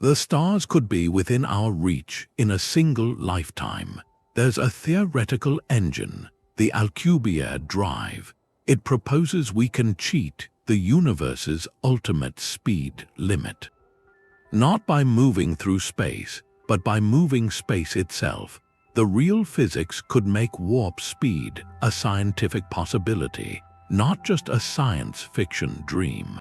The stars could be within our reach in a single lifetime. There's a theoretical engine, the Alcubierre drive. It proposes we can cheat the universe's ultimate speed limit. Not by moving through space, but by moving space itself. The real physics could make warp speed a scientific possibility, not just a science fiction dream.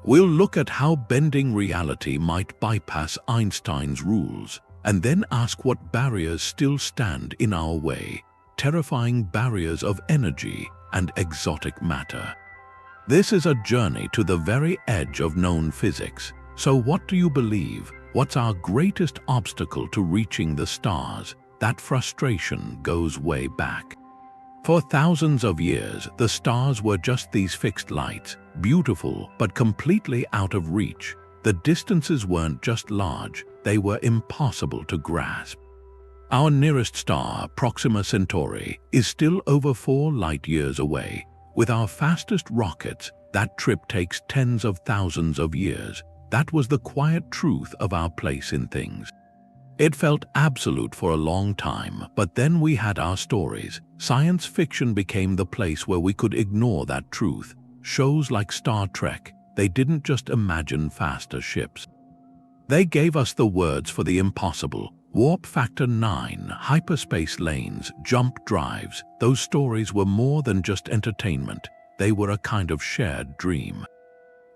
We'll look at how bending reality might bypass Einstein's rules, and then ask what barriers still stand in our way, terrifying barriers of energy and exotic matter. This is a journey to the very edge of known physics. So what do you believe? What's our greatest obstacle to reaching the stars? That frustration goes way back. For thousands of years, the stars were just these fixed lights, beautiful but completely out of reach. The distances weren't just large, they were impossible to grasp. Our nearest star, Proxima Centauri, is still over 4 light-years away. With our fastest rockets, that trip takes tens of thousands of years. That was the quiet truth of our place in things. It felt absolute for a long time, but then we had our stories. Science fiction became the place where we could ignore that truth. Shows like Star Trek, they didn't just imagine faster ships. They gave us the words for the impossible. Warp Factor 9, hyperspace lanes, jump drives. Those stories were more than just entertainment. They were a kind of shared dream.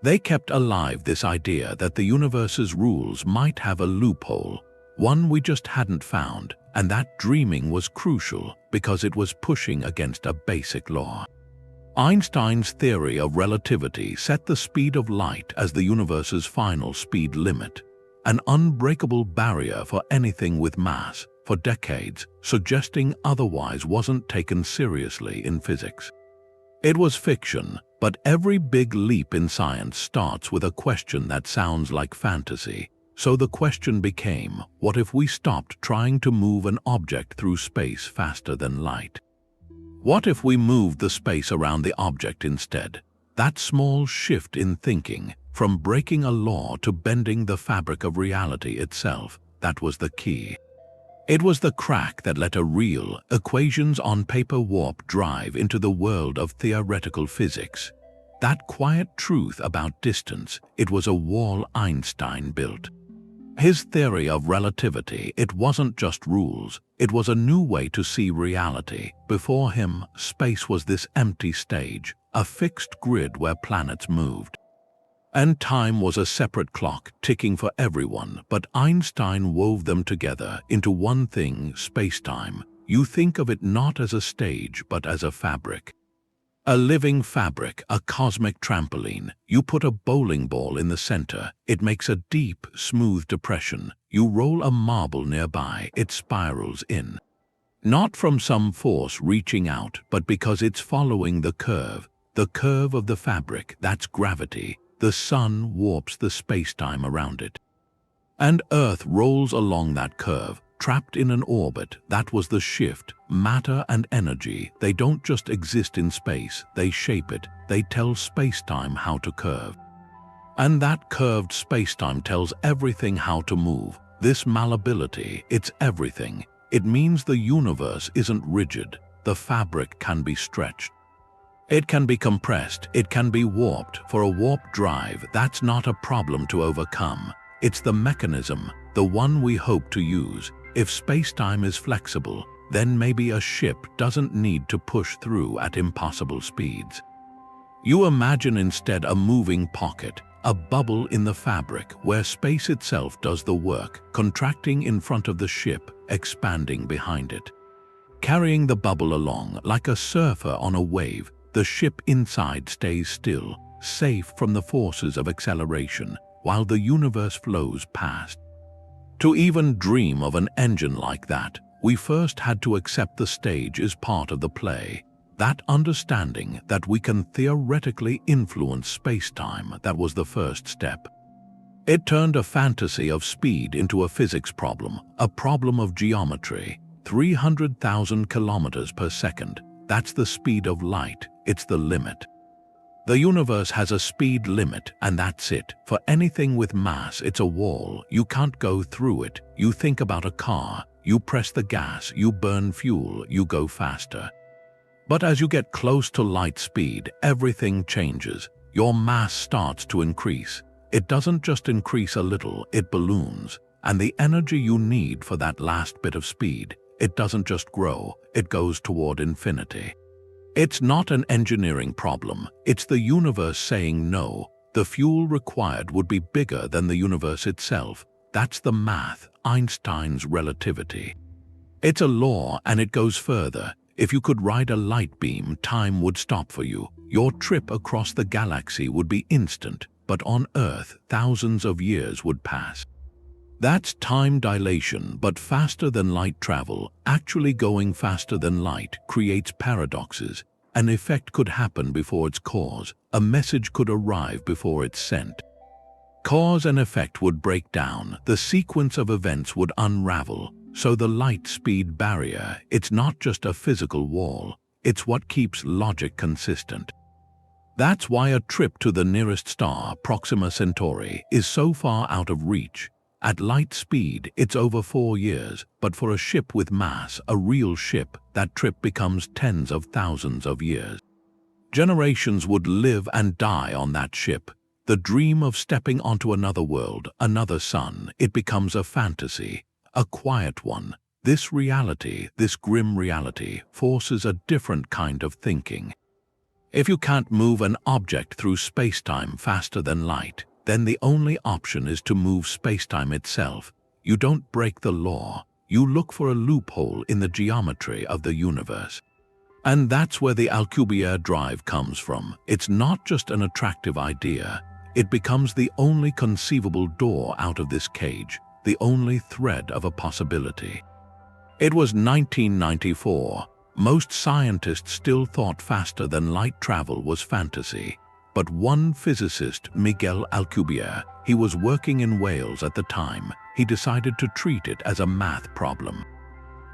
They kept alive this idea that the universe's rules might have a loophole, one we just hadn't found, and that dreaming was crucial because it was pushing against a basic law. Einstein's theory of relativity set the speed of light as the universe's final speed limit, an unbreakable barrier for anything with mass. For decades, suggesting otherwise wasn't taken seriously in physics. It was fiction, but every big leap in science starts with a question that sounds like fantasy. So the question became, what if we stopped trying to move an object through space faster than light? What if we moved the space around the object instead? That small shift in thinking, from breaking a law to bending the fabric of reality itself, that was the key. It was the crack that let a real, equations-on-paper warp drive into the world of theoretical physics. That quiet truth about distance, it was a wall Einstein built. His theory of relativity, it wasn't just rules, it was a new way to see reality. Before him, space was this empty stage, a fixed grid where planets moved. And time was a separate clock ticking for everyone, but Einstein wove them together into one thing, spacetime. You think of it not as a stage, but as a fabric. A living fabric, a cosmic trampoline. You put a bowling ball in the center, it makes a deep, smooth depression. You roll a marble nearby, it spirals in. Not from some force reaching out, but because it's following the curve of the fabric, that's gravity. The sun warps the space-time around it. And Earth rolls along that curve, trapped in an orbit. That was the shift. Matter and energy, they don't just exist in space, they shape it. They tell space-time how to curve. And that curved space-time tells everything how to move. This malleability, it's everything. It means the universe isn't rigid. The fabric can be stretched. It can be compressed, it can be warped. For a warp drive, that's not a problem to overcome. It's the mechanism, the one we hope to use. If space-time is flexible, then maybe a ship doesn't need to push through at impossible speeds. You imagine instead a moving pocket, a bubble in the fabric where space itself does the work, contracting in front of the ship, expanding behind it. Carrying the bubble along like a surfer on a wave, the ship inside stays still, safe from the forces of acceleration, while the universe flows past. To even dream of an engine like that, we first had to accept the stage is part of the play. That understanding that we can theoretically influence space-time, that was the first step. It turned a fantasy of speed into a physics problem, a problem of geometry. 300,000 kilometers per second. That's the speed of light. It's the limit. The universe has a speed limit, and that's it. For anything with mass, it's a wall. You can't go through it. You think about a car. You press the gas, you burn fuel, you go faster. But as you get close to light speed, everything changes. Your mass starts to increase. It doesn't just increase a little, it balloons. And the energy you need for that last bit of speed, it doesn't just grow, it goes toward infinity. It's not an engineering problem, it's the universe saying no. The fuel required would be bigger than the universe itself. That's the math, Einstein's relativity. It's a law, and it goes further. If you could ride a light beam, time would stop for you. Your trip across the galaxy would be instant, but on Earth, thousands of years would pass. That's time dilation, but faster than light travel. Actually going faster than light creates paradoxes. An effect could happen before its cause. A message could arrive before it's sent. Cause and effect would break down. The sequence of events would unravel. So the light speed barrier, it's not just a physical wall. It's what keeps logic consistent. That's why a trip to the nearest star, Proxima Centauri, is so far out of reach. At light speed, it's over 4 years, but for a ship with mass, a real ship, that trip becomes tens of thousands of years. Generations would live and die on that ship. The dream of stepping onto another world, another sun, it becomes a fantasy, a quiet one. This reality, this grim reality, forces a different kind of thinking. If you can't move an object through spacetime faster than light, then the only option is to move spacetime itself. You don't break the law, you look for a loophole in the geometry of the universe. And that's where the Alcubierre drive comes from. It's not just an attractive idea, it becomes the only conceivable door out of this cage, the only thread of a possibility. It was 1994. Most scientists still thought faster than light travel was fantasy. But one physicist, Miguel Alcubierre, he was working in Wales at the time, he decided to treat it as a math problem.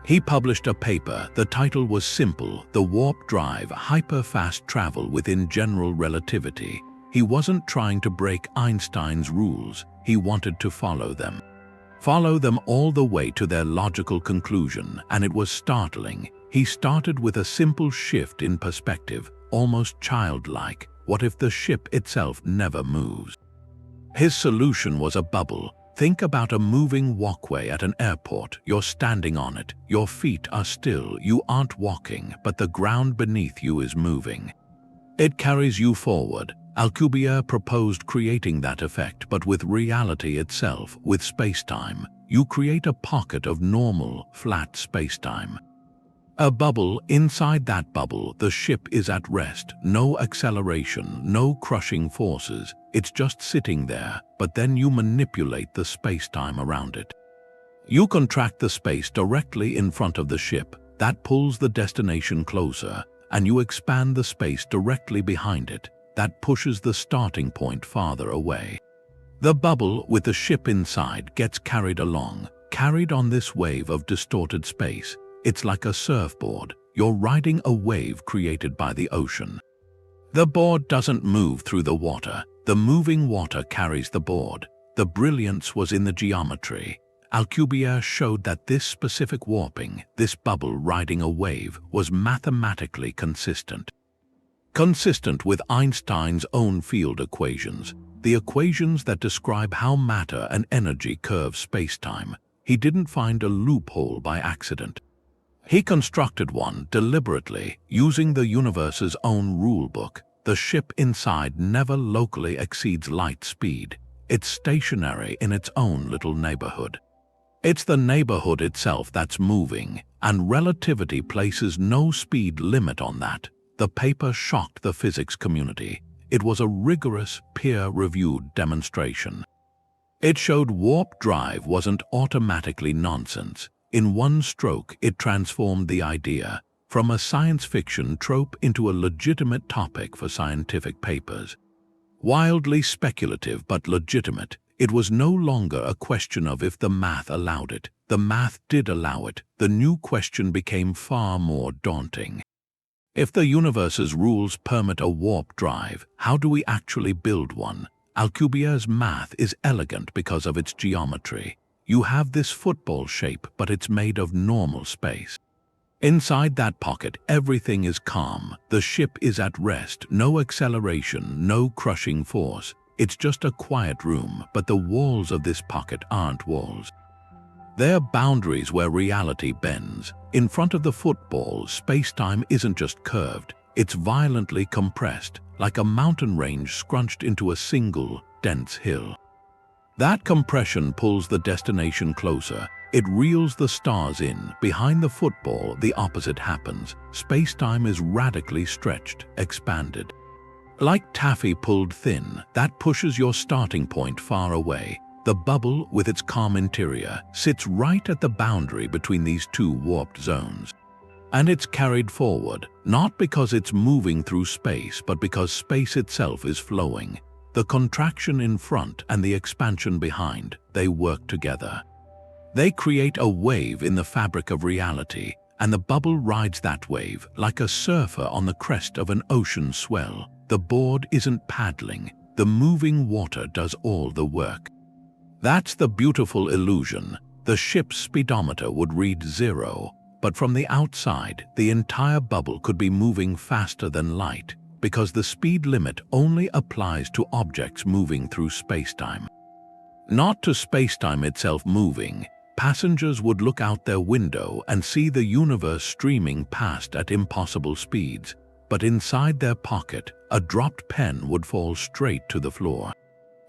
He published a paper. The title was simple: The Warp Drive, Hyper-Fast Travel Within General Relativity. He wasn't trying to break Einstein's rules, he wanted to follow them. Follow them all the way to their logical conclusion, and it was startling. He started with a simple shift in perspective, almost childlike. What if the ship itself never moves? His solution was a bubble. Think about a moving walkway at an airport. You're standing on it. Your feet are still. You aren't walking, but the ground beneath you is moving. It carries you forward. Alcubierre proposed creating that effect, but with reality itself, with spacetime. You create a pocket of normal, flat spacetime. A bubble. Inside that bubble, the ship is at rest. No acceleration, no crushing forces. It's just sitting there, but then you manipulate the space-time around it. You contract the space directly in front of the ship. That pulls the destination closer, and you expand the space directly behind it. That pushes the starting point farther away. The bubble, with the ship inside, gets carried along, carried on this wave of distorted space. It's like a surfboard. You're riding a wave created by the ocean. The board doesn't move through the water. The moving water carries the board. The brilliance was in the geometry. Alcubierre showed that this specific warping, this bubble riding a wave, was mathematically consistent. Consistent with Einstein's own field equations, the equations that describe how matter and energy curve spacetime. He didn't find a loophole by accident. He constructed one deliberately, using the universe's own rulebook. The ship inside never locally exceeds light speed. It's stationary in its own little neighborhood. It's the neighborhood itself that's moving, and relativity places no speed limit on that. The paper shocked the physics community. It was a rigorous, peer-reviewed demonstration. It showed warp drive wasn't automatically nonsense. In one stroke, it transformed the idea from a science fiction trope into a legitimate topic for scientific papers. Wildly speculative but legitimate, it was no longer a question of if the math allowed it. The math did allow it. The new question became far more daunting. If the universe's rules permit a warp drive, how do we actually build one? Alcubierre's math is elegant because of its geometry. You have this football shape, but it's made of normal space. Inside that pocket, everything is calm. The ship is at rest, no acceleration, no crushing force. It's just a quiet room, but the walls of this pocket aren't walls. They're boundaries where reality bends. In front of the football, space-time isn't just curved, it's violently compressed, like a mountain range scrunched into a single, dense hill. That compression pulls the destination closer. It reels the stars in. Behind the football, the opposite happens. Space-time is radically stretched, expanded. Like taffy pulled thin, that pushes your starting point far away. The bubble, with its calm interior, sits right at the boundary between these two warped zones. And it's carried forward, not because it's moving through space, but because space itself is flowing. The contraction in front and the expansion behind, they work together. They create a wave in the fabric of reality, and the bubble rides that wave like a surfer on the crest of an ocean swell. The board isn't paddling, the moving water does all the work. That's the beautiful illusion. The ship's speedometer would read 0, but from the outside, the entire bubble could be moving faster than light, because the speed limit only applies to objects moving through spacetime. Not to spacetime itself moving. Passengers would look out their window and see the universe streaming past at impossible speeds, but inside their pocket, a dropped pen would fall straight to the floor.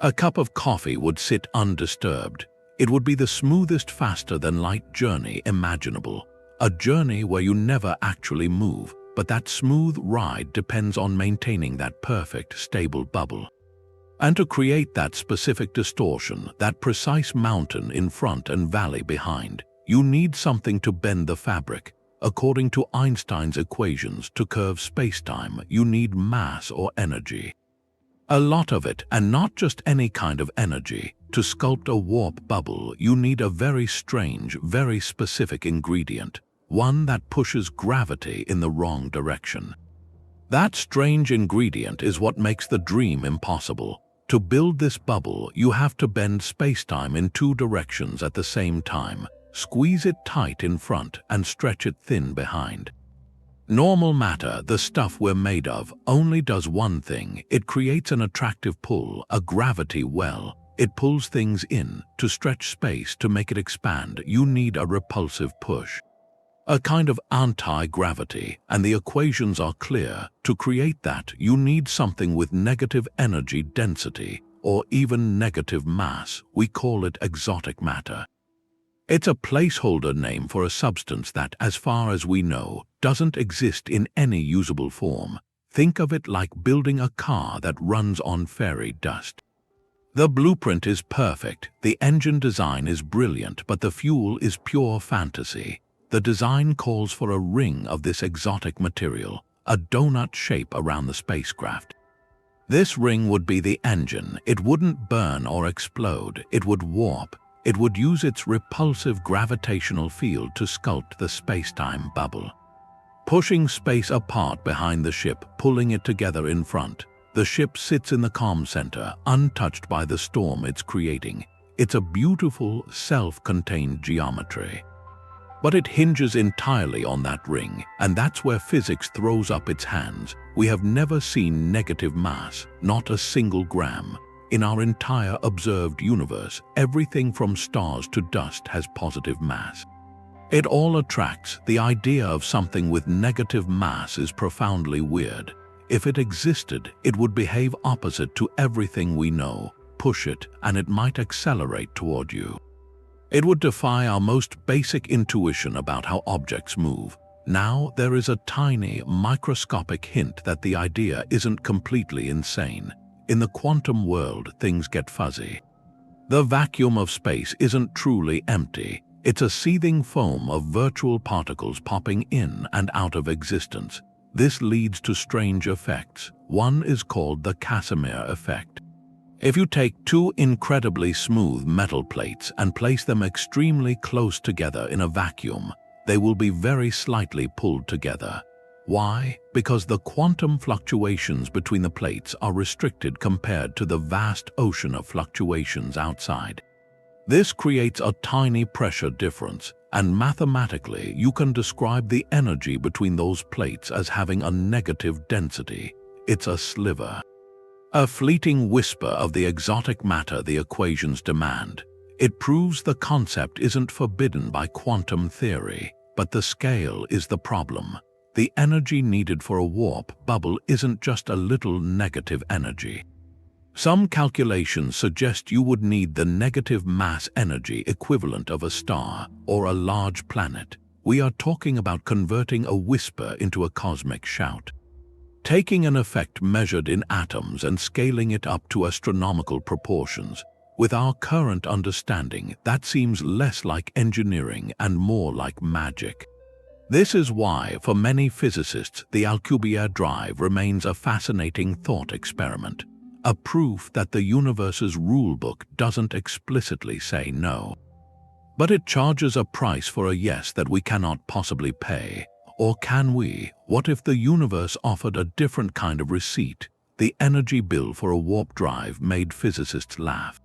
A cup of coffee would sit undisturbed. It would be the smoothest faster-than-light journey imaginable, a journey where you never actually move, but that smooth ride depends on maintaining that perfect, stable bubble. And to create that specific distortion, that precise mountain in front and valley behind, you need something to bend the fabric. According to Einstein's equations, to curve spacetime, you need mass or energy. A lot of it, and not just any kind of energy. To sculpt a warp bubble, you need a very strange, very specific ingredient, one that pushes gravity in the wrong direction. That strange ingredient is what makes the dream impossible. To build this bubble, you have to bend spacetime in two directions at the same time, squeeze it tight in front and stretch it thin behind. Normal matter, the stuff we're made of, only does one thing. It creates an attractive pull, a gravity well. It pulls things in. To stretch space, to make it expand, you need a repulsive push. A kind of anti-gravity, and the equations are clear. To create that, you need something with negative energy density, or even negative mass. We call it exotic matter. It's a placeholder name for a substance that, as far as we know, doesn't exist in any usable form. Think of it like building a car that runs on fairy dust. The blueprint is perfect, the engine design is brilliant, but the fuel is pure fantasy. The design calls for a ring of this exotic material, a donut shape around the spacecraft. This ring would be the engine. It wouldn't burn or explode, it would warp. It would use its repulsive gravitational field to sculpt the spacetime bubble. Pushing space apart behind the ship, pulling it together in front. The ship sits in the calm center, untouched by the storm it's creating. It's a beautiful, self-contained geometry. But it hinges entirely on that ring, and that's where physics throws up its hands. We have never seen negative mass, not a single gram. In our entire observed universe, everything from stars to dust has positive mass. It all attracts. The idea of something with negative mass is profoundly weird. If it existed, it would behave opposite to everything we know. Push it, and it might accelerate toward you. It would defy our most basic intuition about how objects move. Now there is a tiny, microscopic hint that the idea isn't completely insane. In the quantum world, things get fuzzy. The vacuum of space isn't truly empty. It's a seething foam of virtual particles popping in and out of existence. This leads to strange effects. One is called the Casimir effect. If you take two incredibly smooth metal plates and place them extremely close together in a vacuum, they will be very slightly pulled together. Why? Because the quantum fluctuations between the plates are restricted compared to the vast ocean of fluctuations outside. This creates a tiny pressure difference, and mathematically you can describe the energy between those plates as having a negative density. It's a sliver. A fleeting whisper of the exotic matter the equations demand. It proves the concept isn't forbidden by quantum theory, but the scale is the problem. The energy needed for a warp bubble isn't just a little negative energy. Some calculations suggest you would need the negative mass energy equivalent of a star or a large planet. We are talking about converting a whisper into a cosmic shout. Taking an effect measured in atoms and scaling it up to astronomical proportions. With our current understanding, that seems less like engineering and more like magic. This is why, for many physicists, the Alcubierre drive remains a fascinating thought experiment, a proof that the universe's rulebook doesn't explicitly say no. But it charges a price for a yes that we cannot possibly pay. Or can we? What if the universe offered a different kind of receipt? The energy bill for a warp drive made physicists laugh.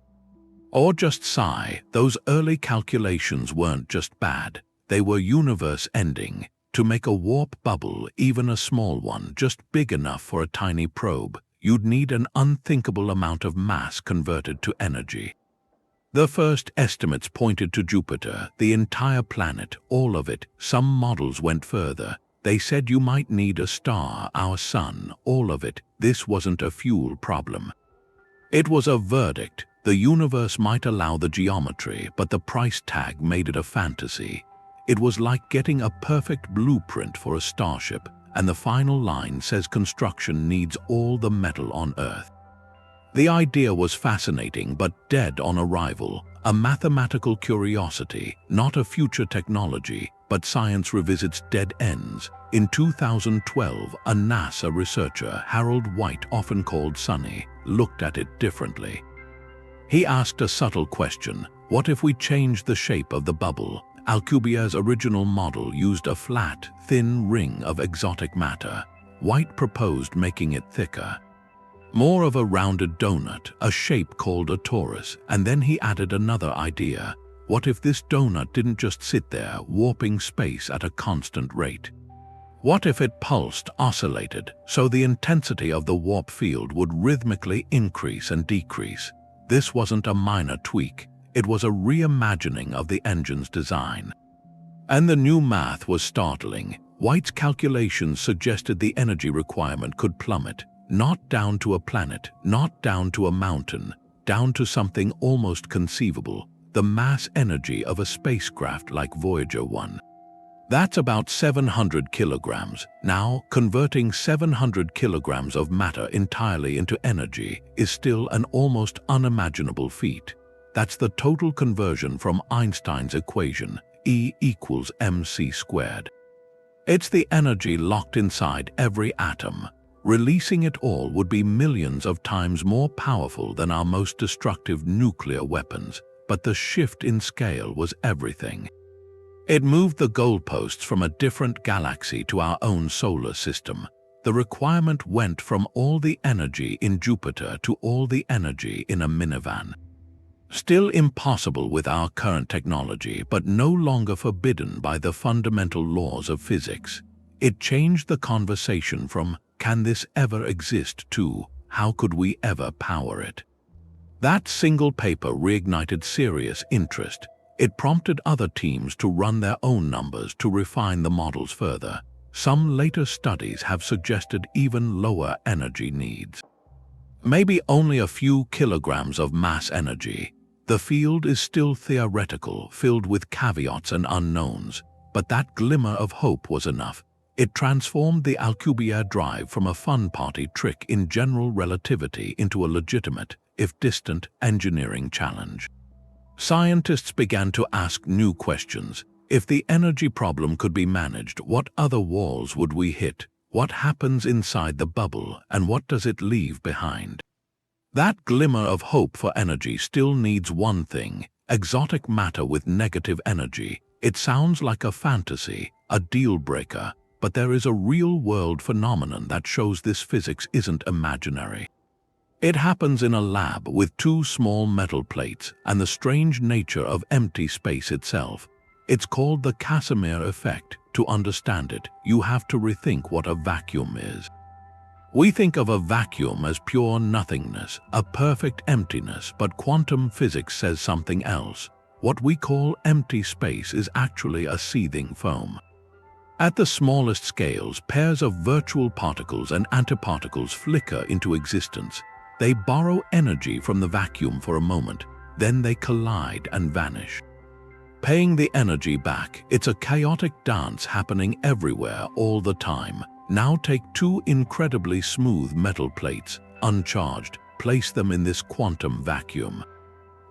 Or just sigh. Those early calculations weren't just bad, they were universe-ending. To make a warp bubble, even a small one, just big enough for a tiny probe, you'd need an unthinkable amount of mass converted to energy. The first estimates pointed to Jupiter, the entire planet, all of it. Some models went further. They said you might need a star, our sun, all of it. This wasn't a fuel problem. It was a verdict. The universe might allow the geometry, but the price tag made it a fantasy. It was like getting a perfect blueprint for a starship, and the final line says construction needs all the metal on Earth. The idea was fascinating but dead on arrival, a mathematical curiosity, not a future technology, but science revisits dead ends. In 2012, a NASA researcher, Harold White, often called Sonny, looked at it differently. He asked a subtle question: what if we changed the shape of the bubble? Alcubierre's original model used a flat, thin ring of exotic matter. White proposed making it thicker. More of a rounded donut, a shape called a torus, and then he added another idea. What if this donut didn't just sit there, warping space at a constant rate? What if it pulsed, oscillated, so the intensity of the warp field would rhythmically increase and decrease? This wasn't a minor tweak, it was a reimagining of the engine's design. And the new math was startling. White's calculations suggested the energy requirement could plummet. Not down to a planet, not down to a mountain, down to something almost conceivable, the mass energy of a spacecraft like Voyager 1. That's about 700 kilograms. Now, converting 700 kilograms of matter entirely into energy is still an almost unimaginable feat. That's the total conversion from Einstein's equation, E equals mc squared. It's the energy locked inside every atom. Releasing it all would be millions of times more powerful than our most destructive nuclear weapons, but the shift in scale was everything. It moved the goalposts from a different galaxy to our own solar system. The requirement went from all the energy in Jupiter to all the energy in a minivan. Still impossible with our current technology, but no longer forbidden by the fundamental laws of physics. It changed the conversation from "can this ever exist?" to "how could we ever power it?" That single paper reignited serious interest. It prompted other teams to run their own numbers to refine the models further. Some later studies have suggested even lower energy needs. Maybe only a few kilograms of mass energy. The field is still theoretical, filled with caveats and unknowns, but that glimmer of hope was enough. It transformed the Alcubierre drive from a fun party trick in general relativity into a legitimate, if distant, engineering challenge. Scientists began to ask new questions. If the energy problem could be managed, what other walls would we hit? What happens inside the bubble, and what does it leave behind? That glimmer of hope for energy still needs one thing: exotic matter with negative energy. It sounds like a fantasy, a deal breaker, but there is a real-world phenomenon that shows this physics isn't imaginary. It happens in a lab with two small metal plates and the strange nature of empty space itself. It's called the Casimir effect. To understand it, you have to rethink what a vacuum is. We think of a vacuum as pure nothingness, a perfect emptiness, but quantum physics says something else. What we call empty space is actually a seething foam. At the smallest scales, pairs of virtual particles and antiparticles flicker into existence. They borrow energy from the vacuum for a moment, then they collide and vanish. Paying the energy back, it's a chaotic dance happening everywhere all the time. Now take two incredibly smooth metal plates, uncharged, place them in this quantum vacuum.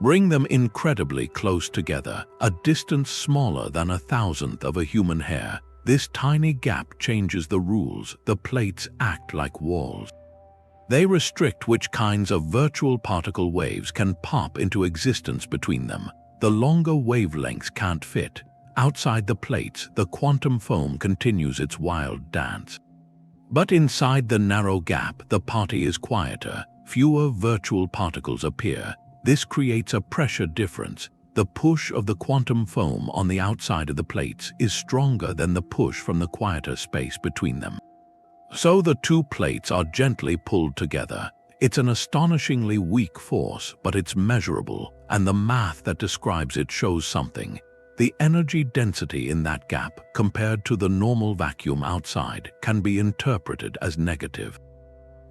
Bring them incredibly close together, a distance smaller than 1,000th of a human hair. This tiny gap changes the rules. The plates act like walls. They restrict which kinds of virtual particle waves can pop into existence between them. The longer wavelengths can't fit. Outside the plates, the quantum foam continues its wild dance. But inside the narrow gap, the party is quieter. Fewer virtual particles appear. This creates a pressure difference. The push of the quantum foam on the outside of the plates is stronger than the push from the quieter space between them. So the two plates are gently pulled together. It's an astonishingly weak force, but it's measurable, and the math that describes it shows something. The energy density in that gap, compared to the normal vacuum outside, can be interpreted as negative.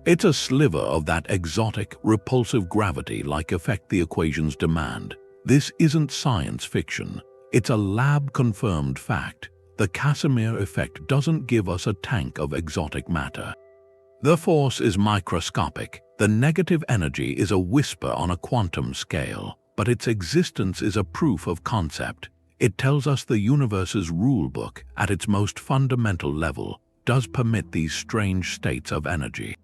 It's a sliver of that exotic, repulsive gravity-like effect the equations demand. This isn't science fiction. It's a lab-confirmed fact. The Casimir effect doesn't give us a tank of exotic matter. The force is microscopic. The negative energy is a whisper on a quantum scale, but its existence is a proof of concept. It tells us the universe's rulebook, at its most fundamental level, does permit these strange states of energy.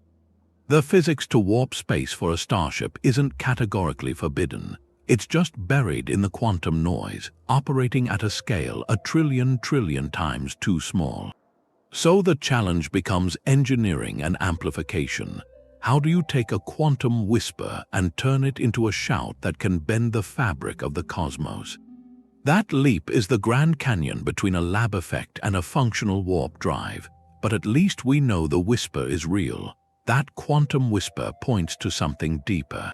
The physics to warp space for a starship isn't categorically forbidden. It's just buried in the quantum noise, operating at a scale a trillion times too small. So the challenge becomes engineering and amplification. How do you take a quantum whisper and turn it into a shout that can bend the fabric of the cosmos? That leap is the Grand Canyon between a lab effect and a functional warp drive. But at least we know the whisper is real. That quantum whisper points to something deeper.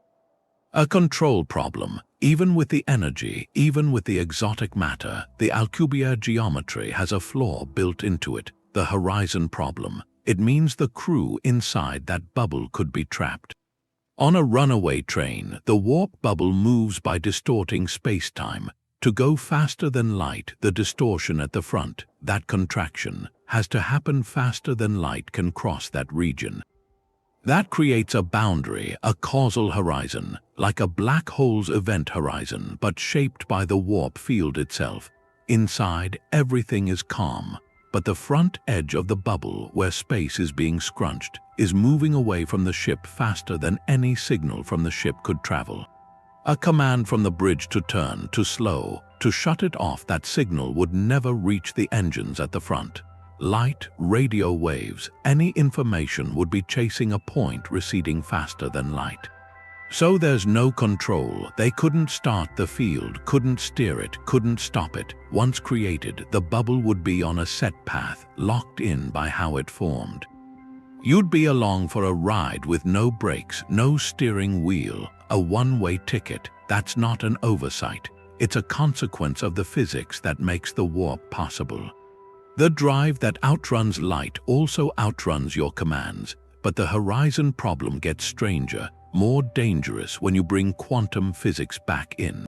A control problem. Even with the energy, even with the exotic matter, the Alcubierre geometry has a flaw built into it, the horizon problem. It means the crew inside that bubble could be trapped. On a runaway train, the warp bubble moves by distorting space-time. To go faster than light, the distortion at the front, that contraction, has to happen faster than light can cross that region. That creates a boundary, a causal horizon, like a black hole's event horizon, but shaped by the warp field itself. Inside, everything is calm, but the front edge of the bubble, where space is being scrunched, is moving away from the ship faster than any signal from the ship could travel. A command from the bridge to turn, to slow, to shut it off, that signal would never reach the engines at the front. Light, radio waves, any information would be chasing a point receding faster than light. So there's no control. They couldn't start the field, couldn't steer it, couldn't stop it. Once created, the bubble would be on a set path, locked in by how it formed. You'd be along for a ride with no brakes, no steering wheel, a one-way ticket. That's not an oversight. It's a consequence of the physics that makes the warp possible. The drive that outruns light also outruns your commands, but the horizon problem gets stranger, more dangerous when you bring quantum physics back in.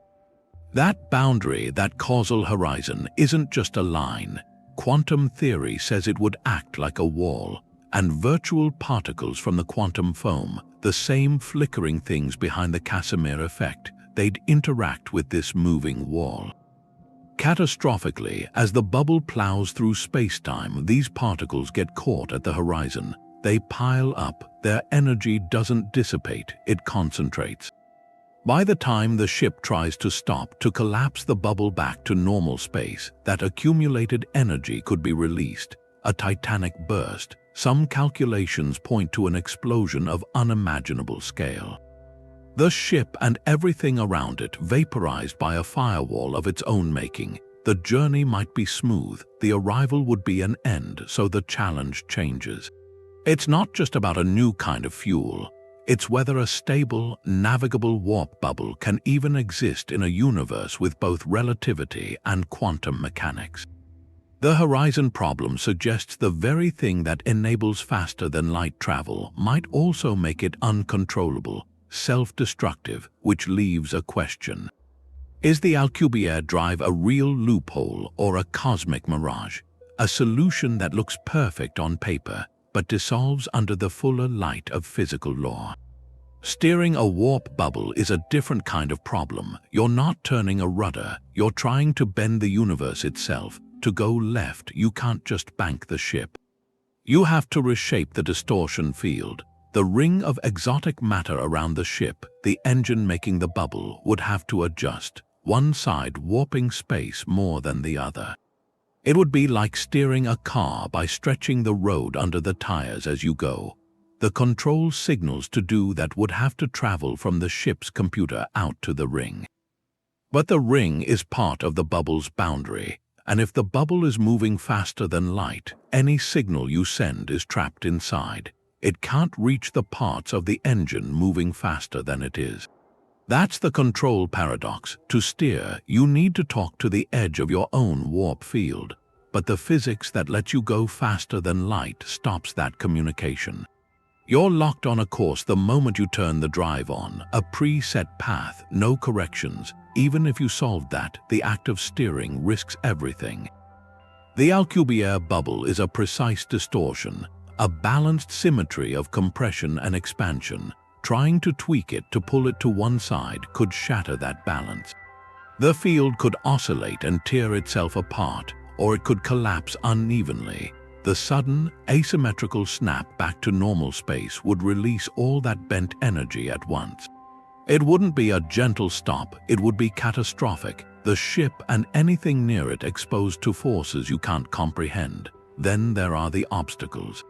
That boundary, that causal horizon, isn't just a line. Quantum theory says it would act like a wall, and virtual particles from the quantum foam, the same flickering things behind the Casimir effect, they'd interact with this moving wall. Catastrophically, as the bubble plows through space-time, these particles get caught at the horizon. They pile up. Their energy doesn't dissipate, it concentrates. By the time the ship tries to stop, to collapse the bubble back to normal space, that accumulated energy could be released. a titanic burst. Some calculations point to an explosion of unimaginable scale. The ship and everything around it vaporized by a firewall of its own making. The journey might be smooth, the arrival would be an end, so the challenge changes. It's not just about a new kind of fuel. It's whether a stable, navigable warp bubble can even exist in a universe with both relativity and quantum mechanics. The horizon problem suggests the very thing that enables faster-than-light travel might also make it uncontrollable, self-destructive, which leaves a question. Is the Alcubierre drive a real loophole or a cosmic mirage? A solution that looks perfect on paper, but dissolves under the fuller light of physical law. Steering a warp bubble is a different kind of problem. You're not turning a rudder, you're trying to bend the universe itself. To go left, you can't just bank the ship. You have to reshape the distortion field. The ring of exotic matter around the ship, the engine making the bubble, would have to adjust, one side warping space more than the other. It would be like steering a car by stretching the road under the tires as you go. The control signals to do that would have to travel from the ship's computer out to the ring. But the ring is part of the bubble's boundary. And if the bubble is moving faster than light, any signal you send is trapped inside. It can't reach the parts of the engine moving faster than it is. That's the control paradox. To steer, you need to talk to the edge of your own warp field. But the physics that lets you go faster than light stops that communication. You're locked on a course the moment you turn the drive on, a preset path, no corrections. Even if you solved that, the act of steering risks everything. The Alcubierre bubble is a precise distortion, a balanced symmetry of compression and expansion. Trying to tweak it to pull it to one side could shatter that balance. The field could oscillate and tear itself apart, or it could collapse unevenly. The sudden, asymmetrical snap back to normal space would release all that bent energy at once. It wouldn't be a gentle stop, it would be catastrophic. The ship and anything near it exposed to forces you can't comprehend. Then there are the obstacles.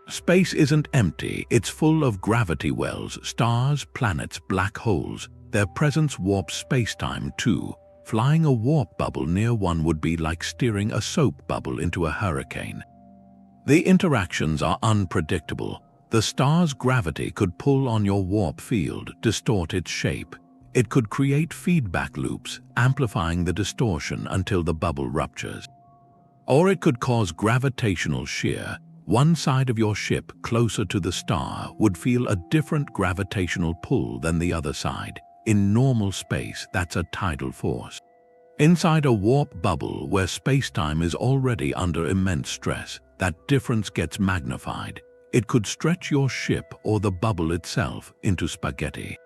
Space isn't empty, it's full of gravity wells, stars, planets, black holes. Their presence warps space-time too. Flying a warp bubble near one would be like steering a soap bubble into a hurricane. The interactions are unpredictable. The star's gravity could pull on your warp field, distort its shape. It could create feedback loops, amplifying the distortion until the bubble ruptures. Or it could cause gravitational shear. One side of your ship, closer to the star, would feel a different gravitational pull than the other side. In normal space, that's a tidal force. Inside a warp bubble where space-time is already under immense stress, that difference gets magnified. It could stretch your ship or the bubble itself into spaghetti.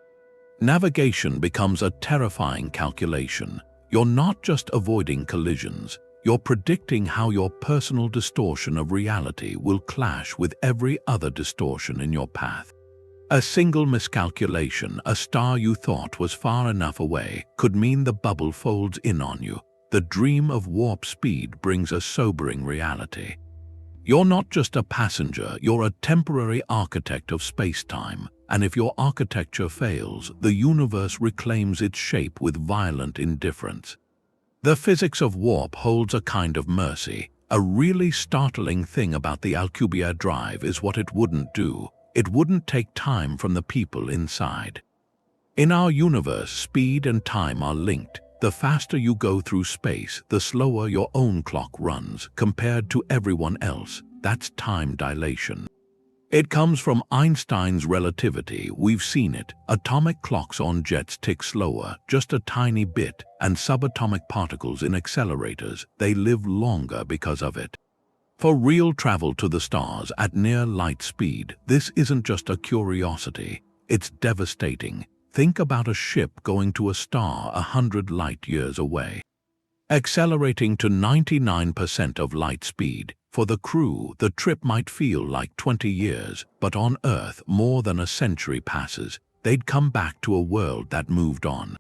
Navigation becomes a terrifying calculation. You're not just avoiding collisions, you're predicting how your personal distortion of reality will clash with every other distortion in your path. A single miscalculation, a star you thought was far enough away, could mean the bubble folds in on you. The dream of warp speed brings a sobering reality. You're not just a passenger, you're a temporary architect of space-time, and if your architecture fails, the universe reclaims its shape with violent indifference. The physics of warp holds a kind of mercy. A really startling thing about the Alcubierre drive is what it wouldn't do. It wouldn't take time from the people inside. In our universe, speed and time are linked. The faster you go through space, the slower your own clock runs compared to everyone else. That's time dilation. It comes from Einstein's relativity. We've seen it. Atomic clocks on jets tick slower, just a tiny bit, and subatomic particles in accelerators, they live longer because of it. For real travel to the stars at near light speed, this isn't just a curiosity. It's devastating. Think about a ship going to a star 100 light-years away. Accelerating to 99% of light speed. For the crew, the trip might feel like 20 years, but on Earth, more than a century passes. They'd come back to a world that moved on.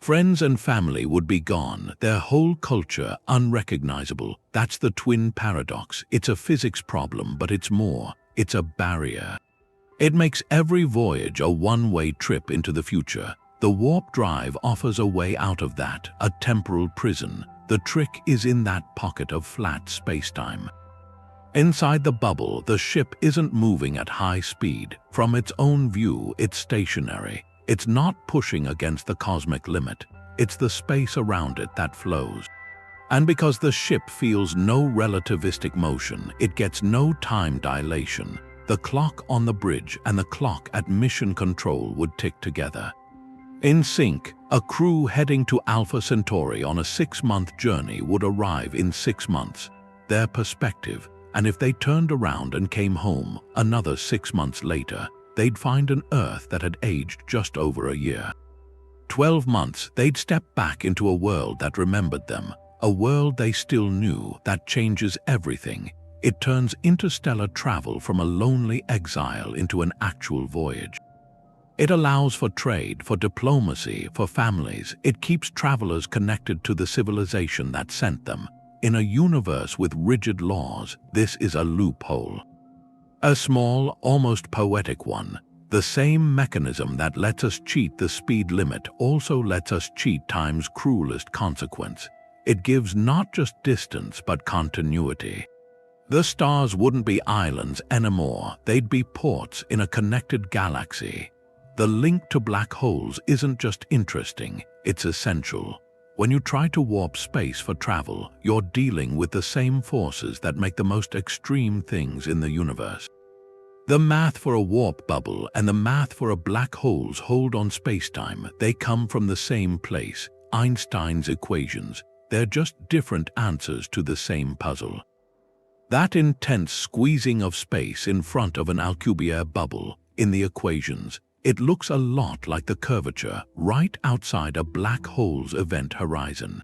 Friends and family would be gone, their whole culture unrecognizable. That's the twin paradox. It's a physics problem, but it's more. It's a barrier. It makes every voyage a one-way trip into the future. The warp drive offers a way out of that, a temporal prison. The trick is in that pocket of flat spacetime. Inside the bubble, the ship isn't moving at high speed. From its own view, it's stationary. It's not pushing against the cosmic limit. It's the space around it that flows. And because the ship feels no relativistic motion, it gets no time dilation. The clock on the bridge and the clock at mission control would tick together. In sync, a crew heading to Alpha Centauri on a 6-month journey would arrive in 6 months. Their perspective, and if they turned around and came home another 6 months later, they'd find an Earth that had aged just over a year. 12 months, they'd step back into a world that remembered them, a world they still knew. That changes everything. It turns interstellar travel from a lonely exile into an actual voyage. It allows for trade, for diplomacy, for families. It keeps travelers connected to the civilization that sent them. In a universe with rigid laws, this is a loophole. A small, almost poetic one. The same mechanism that lets us cheat the speed limit also lets us cheat time's cruelest consequence. It gives not just distance but continuity. The stars wouldn't be islands anymore, they'd be ports in a connected galaxy. The link to black holes isn't just interesting, it's essential. When you try to warp space for travel, you're dealing with the same forces that make the most extreme things in the universe. The math for a warp bubble and the math for a black hole's hold on spacetime, they come from the same place, Einstein's equations. They're just different answers to the same puzzle. That intense squeezing of space in front of an Alcubierre bubble, in the equations, it looks a lot like the curvature right outside a black hole's event horizon.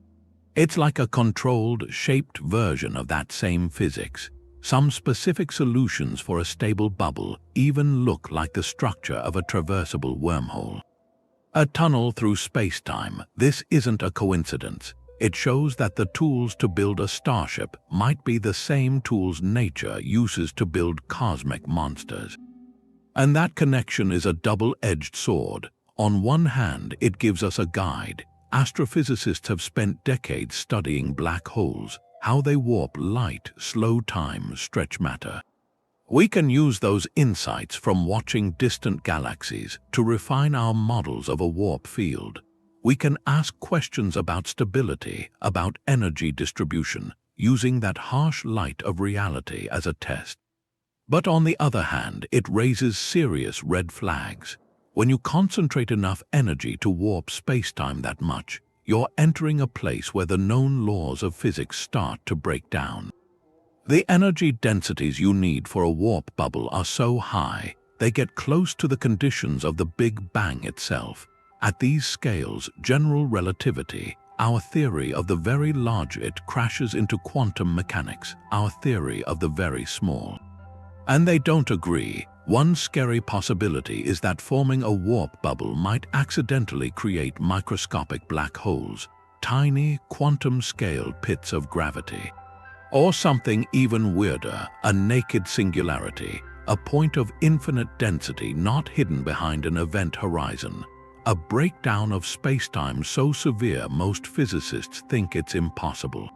It's like a controlled, shaped version of that same physics. Some specific solutions for a stable bubble even look like the structure of a traversable wormhole. A tunnel through spacetime, this isn't a coincidence. It shows that the tools to build a starship might be the same tools nature uses to build cosmic monsters. And that connection is a double-edged sword. On one hand, it gives us a guide. Astrophysicists have spent decades studying black holes, how they warp light, slow time, stretch matter. We can use those insights from watching distant galaxies to refine our models of a warp field. We can ask questions about stability, about energy distribution, using that harsh light of reality as a test. But on the other hand, it raises serious red flags. When you concentrate enough energy to warp spacetime that much, you're entering a place where the known laws of physics start to break down. The energy densities you need for a warp bubble are so high, they get close to the conditions of the Big Bang itself. At these scales, general relativity, our theory of the very large, it crashes into quantum mechanics, our theory of the very small. And they don't agree. One scary possibility is that forming a warp bubble might accidentally create microscopic black holes, tiny quantum-scale pits of gravity. Or something even weirder, a naked singularity, a point of infinite density not hidden behind an event horizon. A breakdown of spacetime so severe most physicists think it's impossible.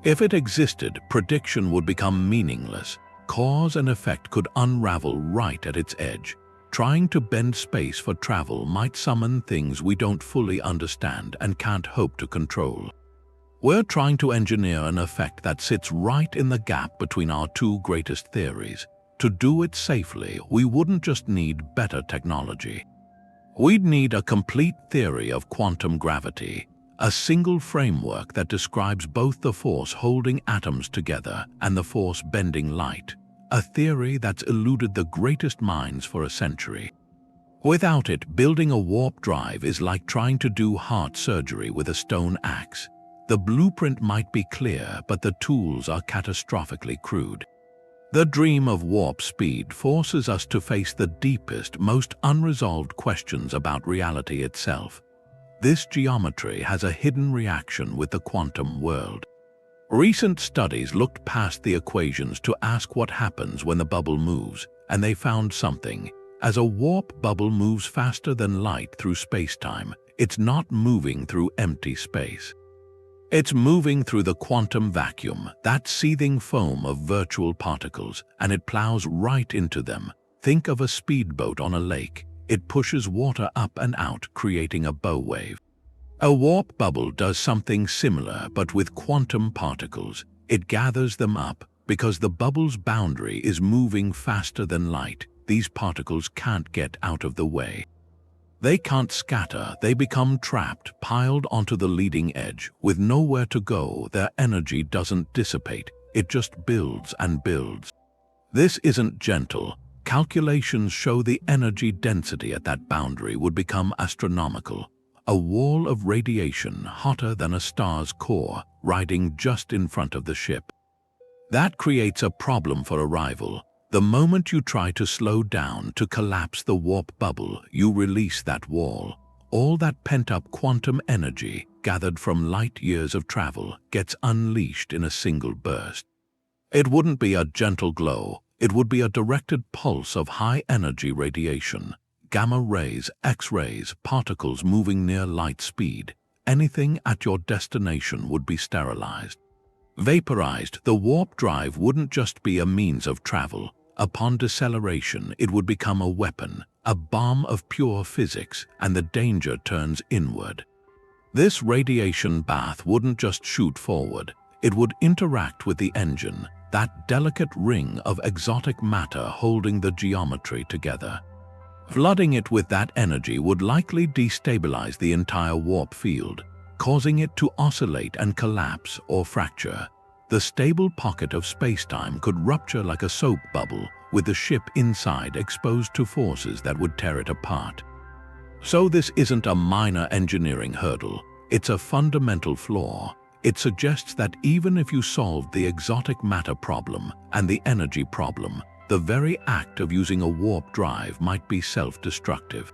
If it existed, prediction would become meaningless. Cause and effect could unravel right at its edge. Trying to bend space for travel might summon things we don't fully understand and can't hope to control. We're trying to engineer an effect that sits right in the gap between our two greatest theories. To do it safely, we wouldn't just need better technology. We'd need a complete theory of quantum gravity, a single framework that describes both the force holding atoms together and the force bending light, a theory that's eluded the greatest minds for a century. Without it, building a warp drive is like trying to do heart surgery with a stone axe. The blueprint might be clear, but the tools are catastrophically crude. The dream of warp speed forces us to face the deepest, most unresolved questions about reality itself. This geometry has a hidden reaction with the quantum world. Recent studies looked past the equations to ask what happens when the bubble moves, and they found something. As a warp bubble moves faster than light through spacetime, it's not moving through empty space. It's moving through the quantum vacuum, that seething foam of virtual particles, and it plows right into them. Think of a speedboat on a lake. It pushes water up and out, creating a bow wave. A warp bubble does something similar, but with quantum particles. It gathers them up because the bubble's boundary is moving faster than light. These particles can't get out of the way. They can't scatter, they become trapped, piled onto the leading edge. With nowhere to go, their energy doesn't dissipate, it just builds and builds. This isn't gentle. Calculations show the energy density at that boundary would become astronomical. A wall of radiation hotter than a star's core, riding just in front of the ship. That creates a problem for arrival. The moment you try to slow down to collapse the warp bubble, you release that wall. All that pent-up quantum energy, gathered from light years of travel, gets unleashed in a single burst. It wouldn't be a gentle glow, it would be a directed pulse of high-energy radiation. Gamma rays, X-rays, particles moving near light speed. Anything at your destination would be sterilized. Vaporized, the warp drive wouldn't just be a means of travel. Upon deceleration, it would become a weapon, a bomb of pure physics, and the danger turns inward. This radiation bath wouldn't just shoot forward, it would interact with the engine, that delicate ring of exotic matter holding the geometry together. Flooding it with that energy would likely destabilize the entire warp field, causing it to oscillate and collapse or fracture. The stable pocket of spacetime could rupture like a soap bubble, with the ship inside exposed to forces that would tear it apart. So this isn't a minor engineering hurdle, it's a fundamental flaw. It suggests that even if you solved the exotic matter problem and the energy problem, the very act of using a warp drive might be self-destructive.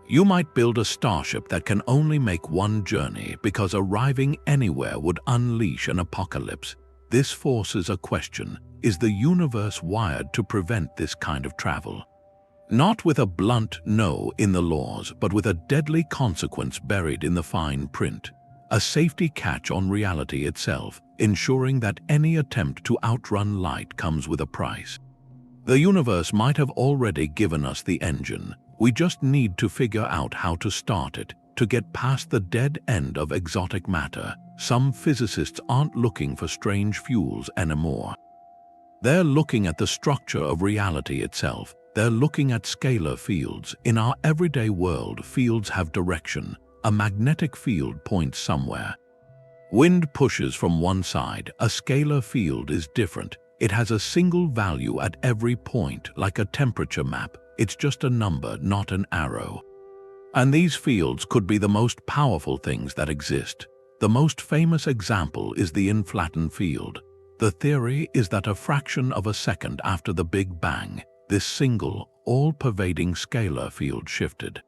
You might build a starship that can only make one journey because arriving anywhere would unleash an apocalypse. This forces a question: is the universe wired to prevent this kind of travel? Not with a blunt no in the laws, but with a deadly consequence buried in the fine print. A safety catch on reality itself, ensuring that any attempt to outrun light comes with a price. The universe might have already given us the engine. We just need to figure out how to start it, to get past the dead end of exotic matter. Some physicists aren't looking for strange fuels anymore. They're looking at the structure of reality itself. They're looking at scalar fields. In our everyday world, fields have direction. A magnetic field points somewhere. Wind pushes from one side. A scalar field is different. It has a single value at every point, like a temperature map. It's just a number, not an arrow. And these fields could be the most powerful things that exist. The most famous example is the inflaton field. The theory is that a fraction of a second after the Big Bang, this single, all-pervading scalar field shifted.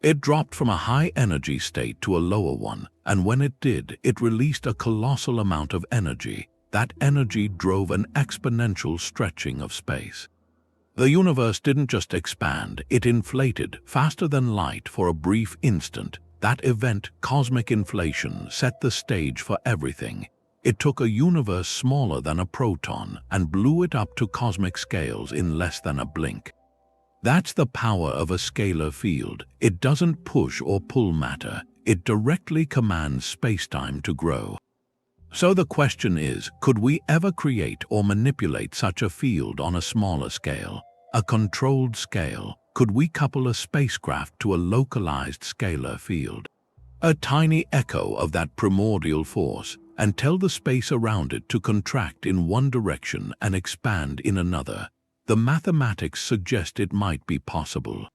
It dropped from a high-energy state to a lower one, and when it did, it released a colossal amount of energy. That energy drove an exponential stretching of space. The universe didn't just expand, it inflated faster than light for a brief instant. That event, cosmic inflation, set the stage for everything. It took a universe smaller than a proton and blew it up to cosmic scales in less than a blink. That's the power of a scalar field. It doesn't push or pull matter. It directly commands spacetime to grow. So the question is, could we ever create or manipulate such a field on a smaller scale? A controlled scale? Could we couple a spacecraft to a localized scalar field? A tiny echo of that primordial force, and tell the space around it to contract in one direction and expand in another. The mathematics suggest it might be possible.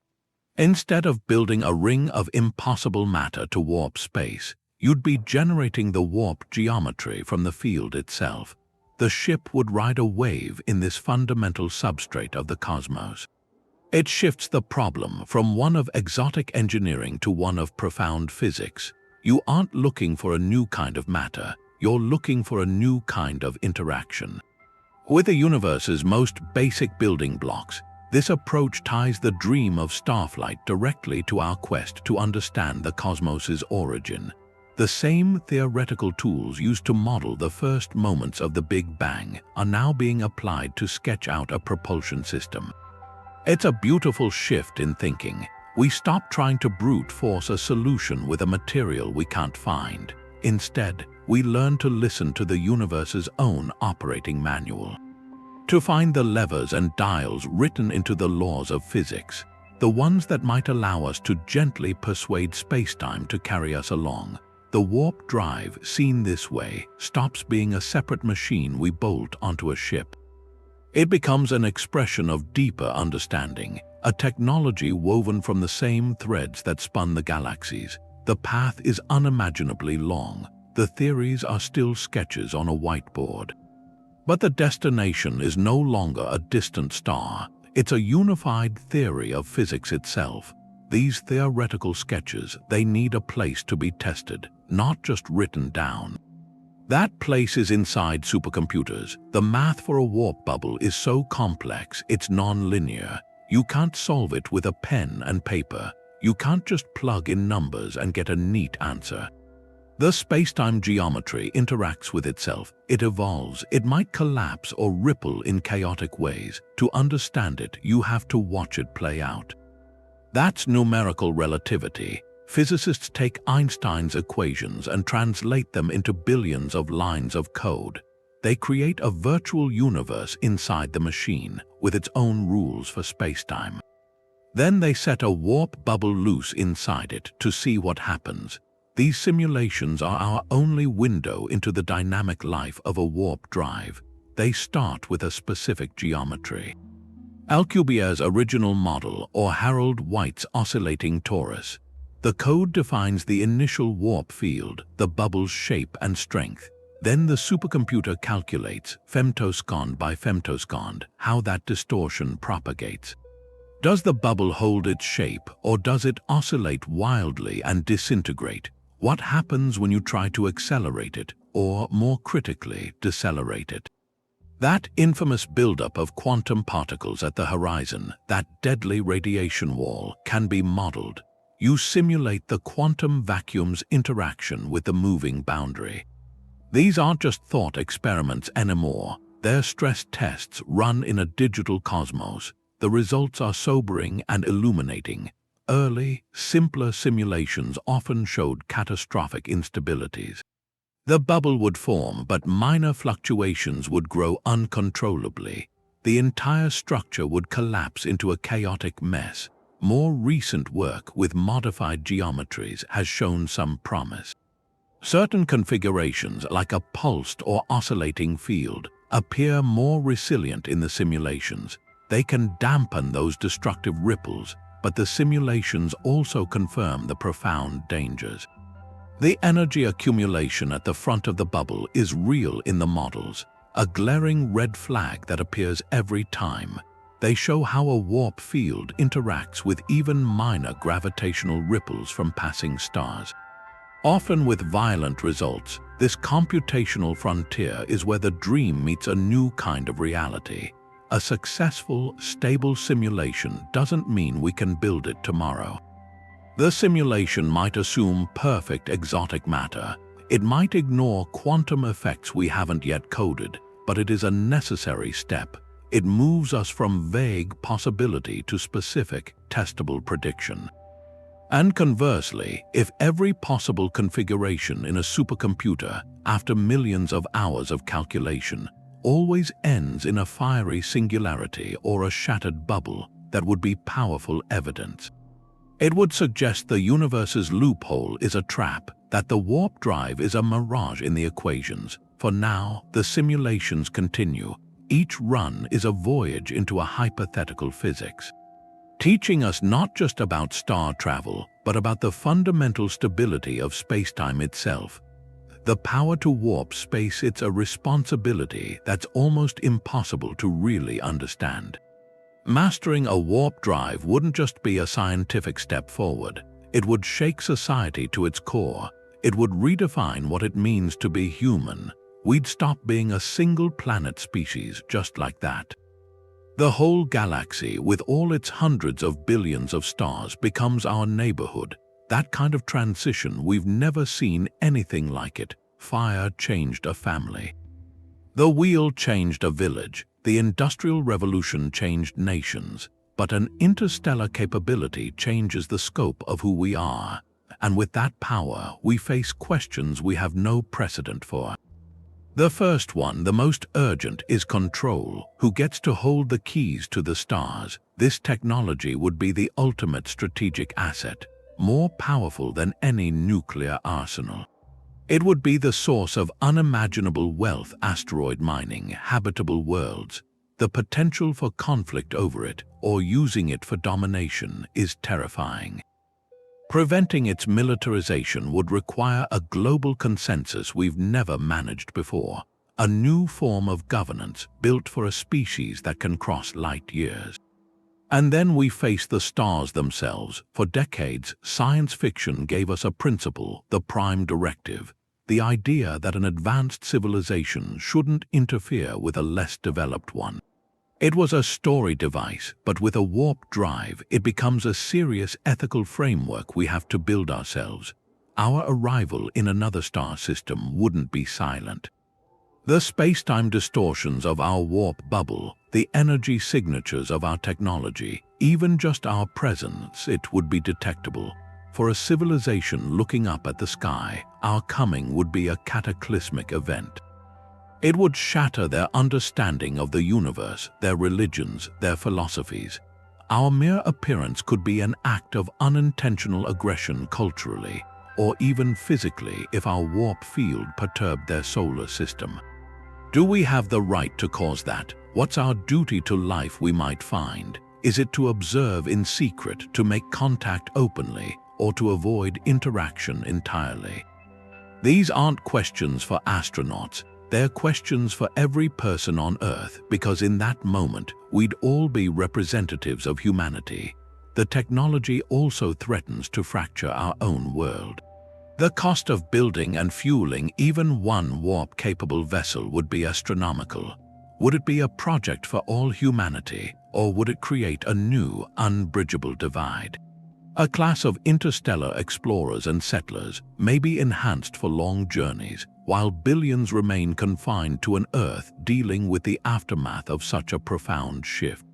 Instead of building a ring of impossible matter to warp space, you'd be generating the warp geometry from the field itself. The ship would ride a wave in this fundamental substrate of the cosmos. It shifts the problem from one of exotic engineering to one of profound physics. You aren't looking for a new kind of matter, you're looking for a new kind of interaction. With the universe's most basic building blocks, this approach ties the dream of starflight directly to our quest to understand the cosmos's origin. The same theoretical tools used to model the first moments of the Big Bang are now being applied to sketch out a propulsion system. It's a beautiful shift in thinking. We stop trying to brute force a solution with a material we can't find. Instead, we learn to listen to the universe's own operating manual. To find the levers and dials written into the laws of physics, the ones that might allow us to gently persuade spacetime to carry us along. The warp drive, seen this way, stops being a separate machine we bolt onto a ship. It becomes an expression of deeper understanding, a technology woven from the same threads that spun the galaxies. The path is unimaginably long. The theories are still sketches on a whiteboard. But the destination is no longer a distant star. It's a unified theory of physics itself. These theoretical sketches, they need a place to be tested, not just written down. That place is inside supercomputers. The math for a warp bubble is so complex, it's non-linear. You can't solve it with a pen and paper. You can't just plug in numbers and get a neat answer. The spacetime geometry interacts with itself. It evolves. It might collapse or ripple in chaotic ways. To understand it, you have to watch it play out. That's numerical relativity. Physicists take Einstein's equations and translate them into billions of lines of code. They create a virtual universe inside the machine with its own rules for spacetime. Then they set a warp bubble loose inside it to see what happens. These simulations are our only window into the dynamic life of a warp drive. They start with a specific geometry. Alcubierre's original model, or Harold White's oscillating torus. The code defines the initial warp field, the bubble's shape and strength. Then the supercomputer calculates, femtosecond by femtosecond, how that distortion propagates. Does the bubble hold its shape, or does it oscillate wildly and disintegrate? What happens when you try to accelerate it, or more critically, decelerate it? That infamous buildup of quantum particles at the horizon, that deadly radiation wall, can be modeled. You simulate the quantum vacuum's interaction with the moving boundary. These aren't just thought experiments anymore. They're stress tests run in a digital cosmos. The results are sobering and illuminating. Early, simpler simulations often showed catastrophic instabilities. The bubble would form, but minor fluctuations would grow uncontrollably. The entire structure would collapse into a chaotic mess. More recent work with modified geometries has shown some promise. Certain configurations, like a pulsed or oscillating field, appear more resilient in the simulations. They can dampen those destructive ripples, but the simulations also confirm the profound dangers. The energy accumulation at the front of the bubble is real in the models, a glaring red flag that appears every time. They show how a warp field interacts with even minor gravitational ripples from passing stars. Often with violent results, this computational frontier is where the dream meets a new kind of reality. A successful, stable simulation doesn't mean we can build it tomorrow. The simulation might assume perfect exotic matter. It might ignore quantum effects we haven't yet coded, but it is a necessary step. It moves us from vague possibility to specific, testable prediction. And conversely, if every possible configuration in a supercomputer, after millions of hours of calculation, always ends in a fiery singularity or a shattered bubble, that would be powerful evidence. It would suggest the universe's loophole is a trap, that the warp drive is a mirage in the equations. For now, the simulations continue. Each run is a voyage into a hypothetical physics, teaching us not just about star travel, but about the fundamental stability of spacetime itself. The power to warp space, it's a responsibility that's almost impossible to really understand. Mastering a warp drive wouldn't just be a scientific step forward. It would shake society to its core. It would redefine what it means to be human. We'd stop being a single-planet species just like that. The whole galaxy, with all its hundreds of billions of stars, becomes our neighborhood. That kind of transition, we've never seen anything like it. Fire changed a family. The wheel changed a village. The Industrial Revolution changed nations. But an interstellar capability changes the scope of who we are. And with that power, we face questions we have no precedent for. The first one, the most urgent, is control. Who gets to hold the keys to the stars? This technology would be the ultimate strategic asset, more powerful than any nuclear arsenal. It would be the source of unimaginable wealth, asteroid mining, habitable worlds. The potential for conflict over it, or using it for domination, is terrifying. Preventing its militarization would require a global consensus we've never managed before, a new form of governance built for a species that can cross light years. And then we face the stars themselves. For decades, science fiction gave us a principle, the prime directive, the idea that an advanced civilization shouldn't interfere with a less developed one. It was a story device, but with a warp drive, it becomes a serious ethical framework we have to build ourselves. Our arrival in another star system wouldn't be silent. The space-time distortions of our warp bubble, the energy signatures of our technology, even just our presence, it would be detectable. For a civilization looking up at the sky, our coming would be a cataclysmic event. It would shatter their understanding of the universe, their religions, their philosophies. Our mere appearance could be an act of unintentional aggression culturally, or even physically if our warp field perturbed their solar system. Do we have the right to cause that? What's our duty to life we might find? Is it to observe in secret, to make contact openly, or to avoid interaction entirely? These aren't questions for astronauts. They're questions for every person on Earth, because in that moment, we'd all be representatives of humanity. The technology also threatens to fracture our own world. The cost of building and fueling even one warp-capable vessel would be astronomical. Would it be a project for all humanity, or would it create a new, unbridgeable divide? A class of interstellar explorers and settlers may be enhanced for long journeys, while billions remain confined to an Earth dealing with the aftermath of such a profound shift.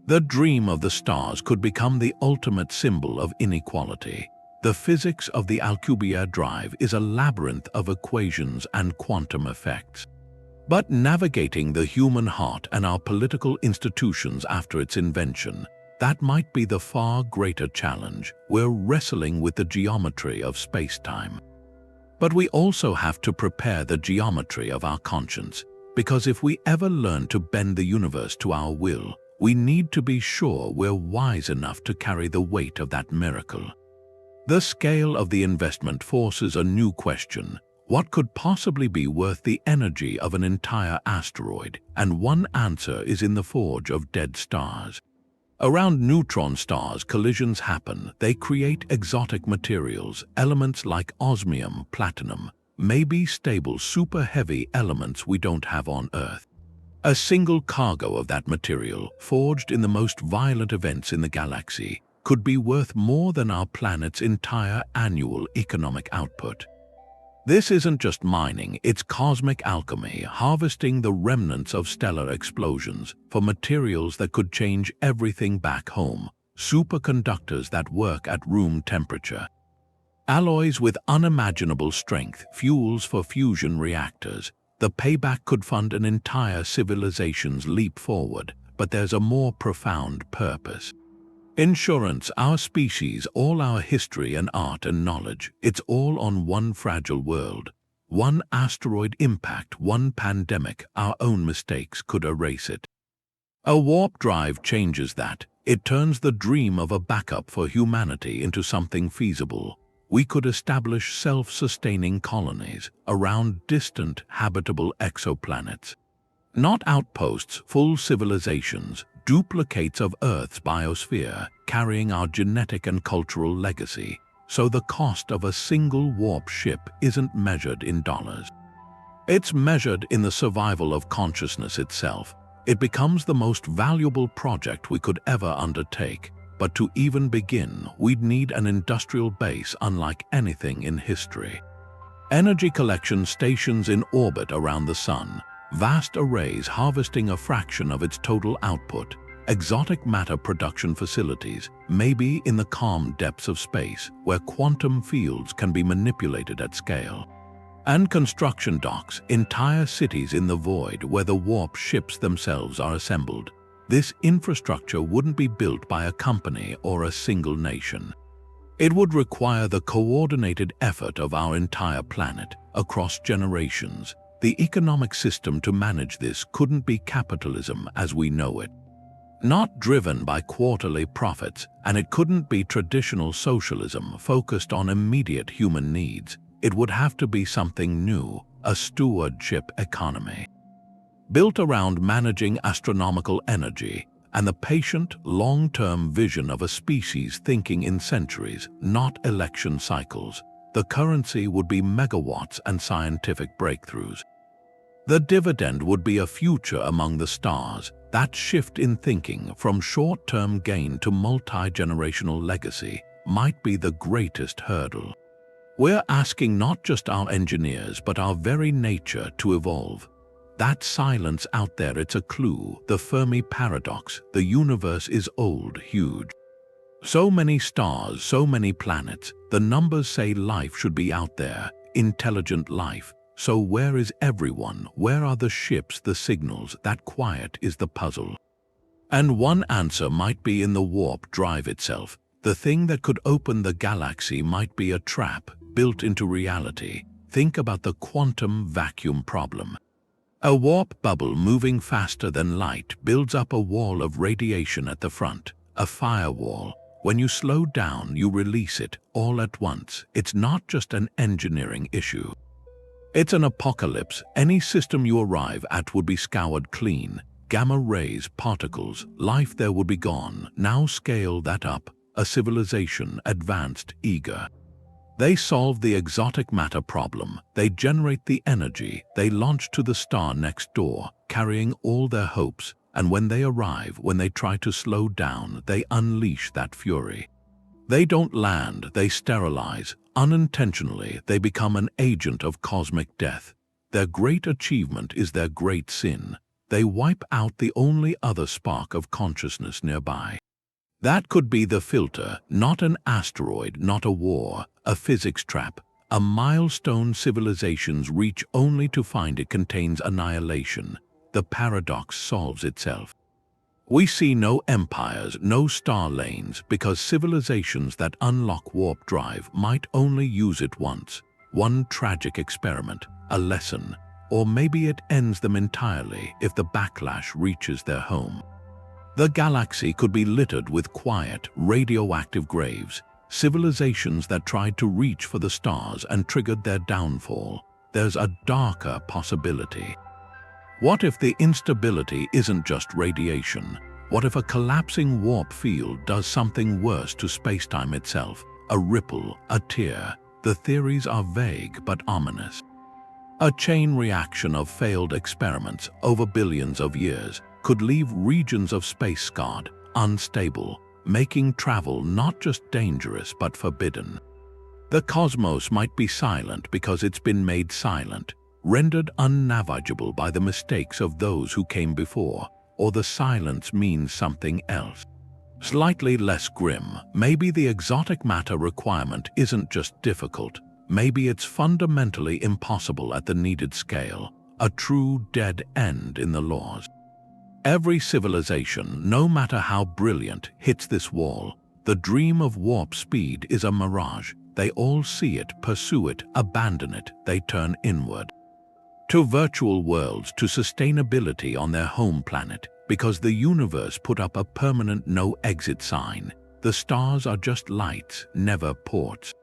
The dream of the stars could become the ultimate symbol of inequality. The physics of the Alcubierre drive is a labyrinth of equations and quantum effects. But navigating the human heart and our political institutions after its invention, that might be the far greater challenge. We're wrestling with the geometry of space-time. But we also have to prepare the geometry of our conscience, because if we ever learn to bend the universe to our will, we need to be sure we're wise enough to carry the weight of that miracle. The scale of the investment forces a new question. What could possibly be worth the energy of an entire asteroid? And one answer is in the forge of dead stars. Around neutron stars, collisions happen. They create exotic materials, elements like osmium, platinum, maybe stable, super-heavy elements we don't have on Earth. A single cargo of that material, forged in the most violent events in the galaxy, could be worth more than our planet's entire annual economic output. This isn't just mining, it's cosmic alchemy, harvesting the remnants of stellar explosions for materials that could change everything back home, superconductors that work at room temperature, alloys with unimaginable strength, fuels for fusion reactors. The payback could fund an entire civilization's leap forward, but there's a more profound purpose. Insurance, our species, all our history and art and knowledge, it's all on one fragile world. One asteroid impact, one pandemic, our own mistakes could erase it. A warp drive changes that. It turns the dream of a backup for humanity into something feasible. We could establish self-sustaining colonies around distant, habitable exoplanets. Not outposts, full civilizations, duplicates of Earth's biosphere, carrying our genetic and cultural legacy. So the cost of a single warp ship isn't measured in dollars. It's measured in the survival of consciousness itself. It becomes the most valuable project we could ever undertake. But to even begin, we'd need an industrial base unlike anything in history. Energy collection stations in orbit around the Sun, vast arrays harvesting a fraction of its total output, exotic matter production facilities, maybe in the calm depths of space, where quantum fields can be manipulated at scale. And construction docks, entire cities in the void where the warp ships themselves are assembled. This infrastructure wouldn't be built by a company or a single nation. It would require the coordinated effort of our entire planet, across generations. The economic system to manage this couldn't be capitalism as we know it. Not driven by quarterly profits, and it couldn't be traditional socialism focused on immediate human needs. It would have to be something new, a stewardship economy. Built around managing astronomical energy and the patient, long-term vision of a species thinking in centuries, not election cycles. The currency would be megawatts and scientific breakthroughs. The dividend would be a future among the stars. That shift in thinking from short-term gain to multi-generational legacy might be the greatest hurdle. We're asking not just our engineers but our very nature to evolve. That silence out there, it's a clue, the Fermi paradox. The universe is old, huge. So many stars, so many planets. The numbers say life should be out there, intelligent life. So where is everyone? Where are the ships, the signals? That quiet is the puzzle. And one answer might be in the warp drive itself. The thing that could open the galaxy might be a trap built into reality. Think about the quantum vacuum problem. A warp bubble moving faster than light builds up a wall of radiation at the front, a firewall. When you slow down, you release it all at once. It's not just an engineering issue. It's an apocalypse. Any system you arrive at would be scoured clean. Gamma rays, particles, life there would be gone. Now scale that up. A civilization, advanced, eager. They solve the exotic matter problem. They generate the energy. They launch to the star next door, carrying all their hopes. And when they arrive, when they try to slow down, they unleash that fury. They don't land, they sterilize. Unintentionally, they become an agent of cosmic death. Their great achievement is their great sin. They wipe out the only other spark of consciousness nearby. That could be the filter, not an asteroid, not a war, a physics trap, a milestone civilizations reach only to find it contains annihilation. The paradox solves itself. We see no empires, no star lanes, because civilizations that unlock warp drive might only use it once. One tragic experiment, a lesson, or maybe it ends them entirely if the backlash reaches their home. The galaxy could be littered with quiet, radioactive graves, civilizations that tried to reach for the stars and triggered their downfall. There's a darker possibility. What if the instability isn't just radiation? What if a collapsing warp field does something worse to spacetime itself? A ripple, a tear. The theories are vague but ominous. A chain reaction of failed experiments over billions of years could leave regions of space scarred, unstable, making travel not just dangerous but forbidden. The cosmos might be silent because it's been made silent, rendered unnavigable by the mistakes of those who came before, or the silence means something else. Slightly less grim, maybe the exotic matter requirement isn't just difficult, maybe it's fundamentally impossible at the needed scale, a true dead end in the laws. Every civilization, no matter how brilliant, hits this wall. The dream of warp speed is a mirage. They all see it, pursue it, abandon it, they turn inward. To virtual worlds, to sustainability on their home planet, because the universe put up a permanent no-exit sign. The stars are just lights, never ports.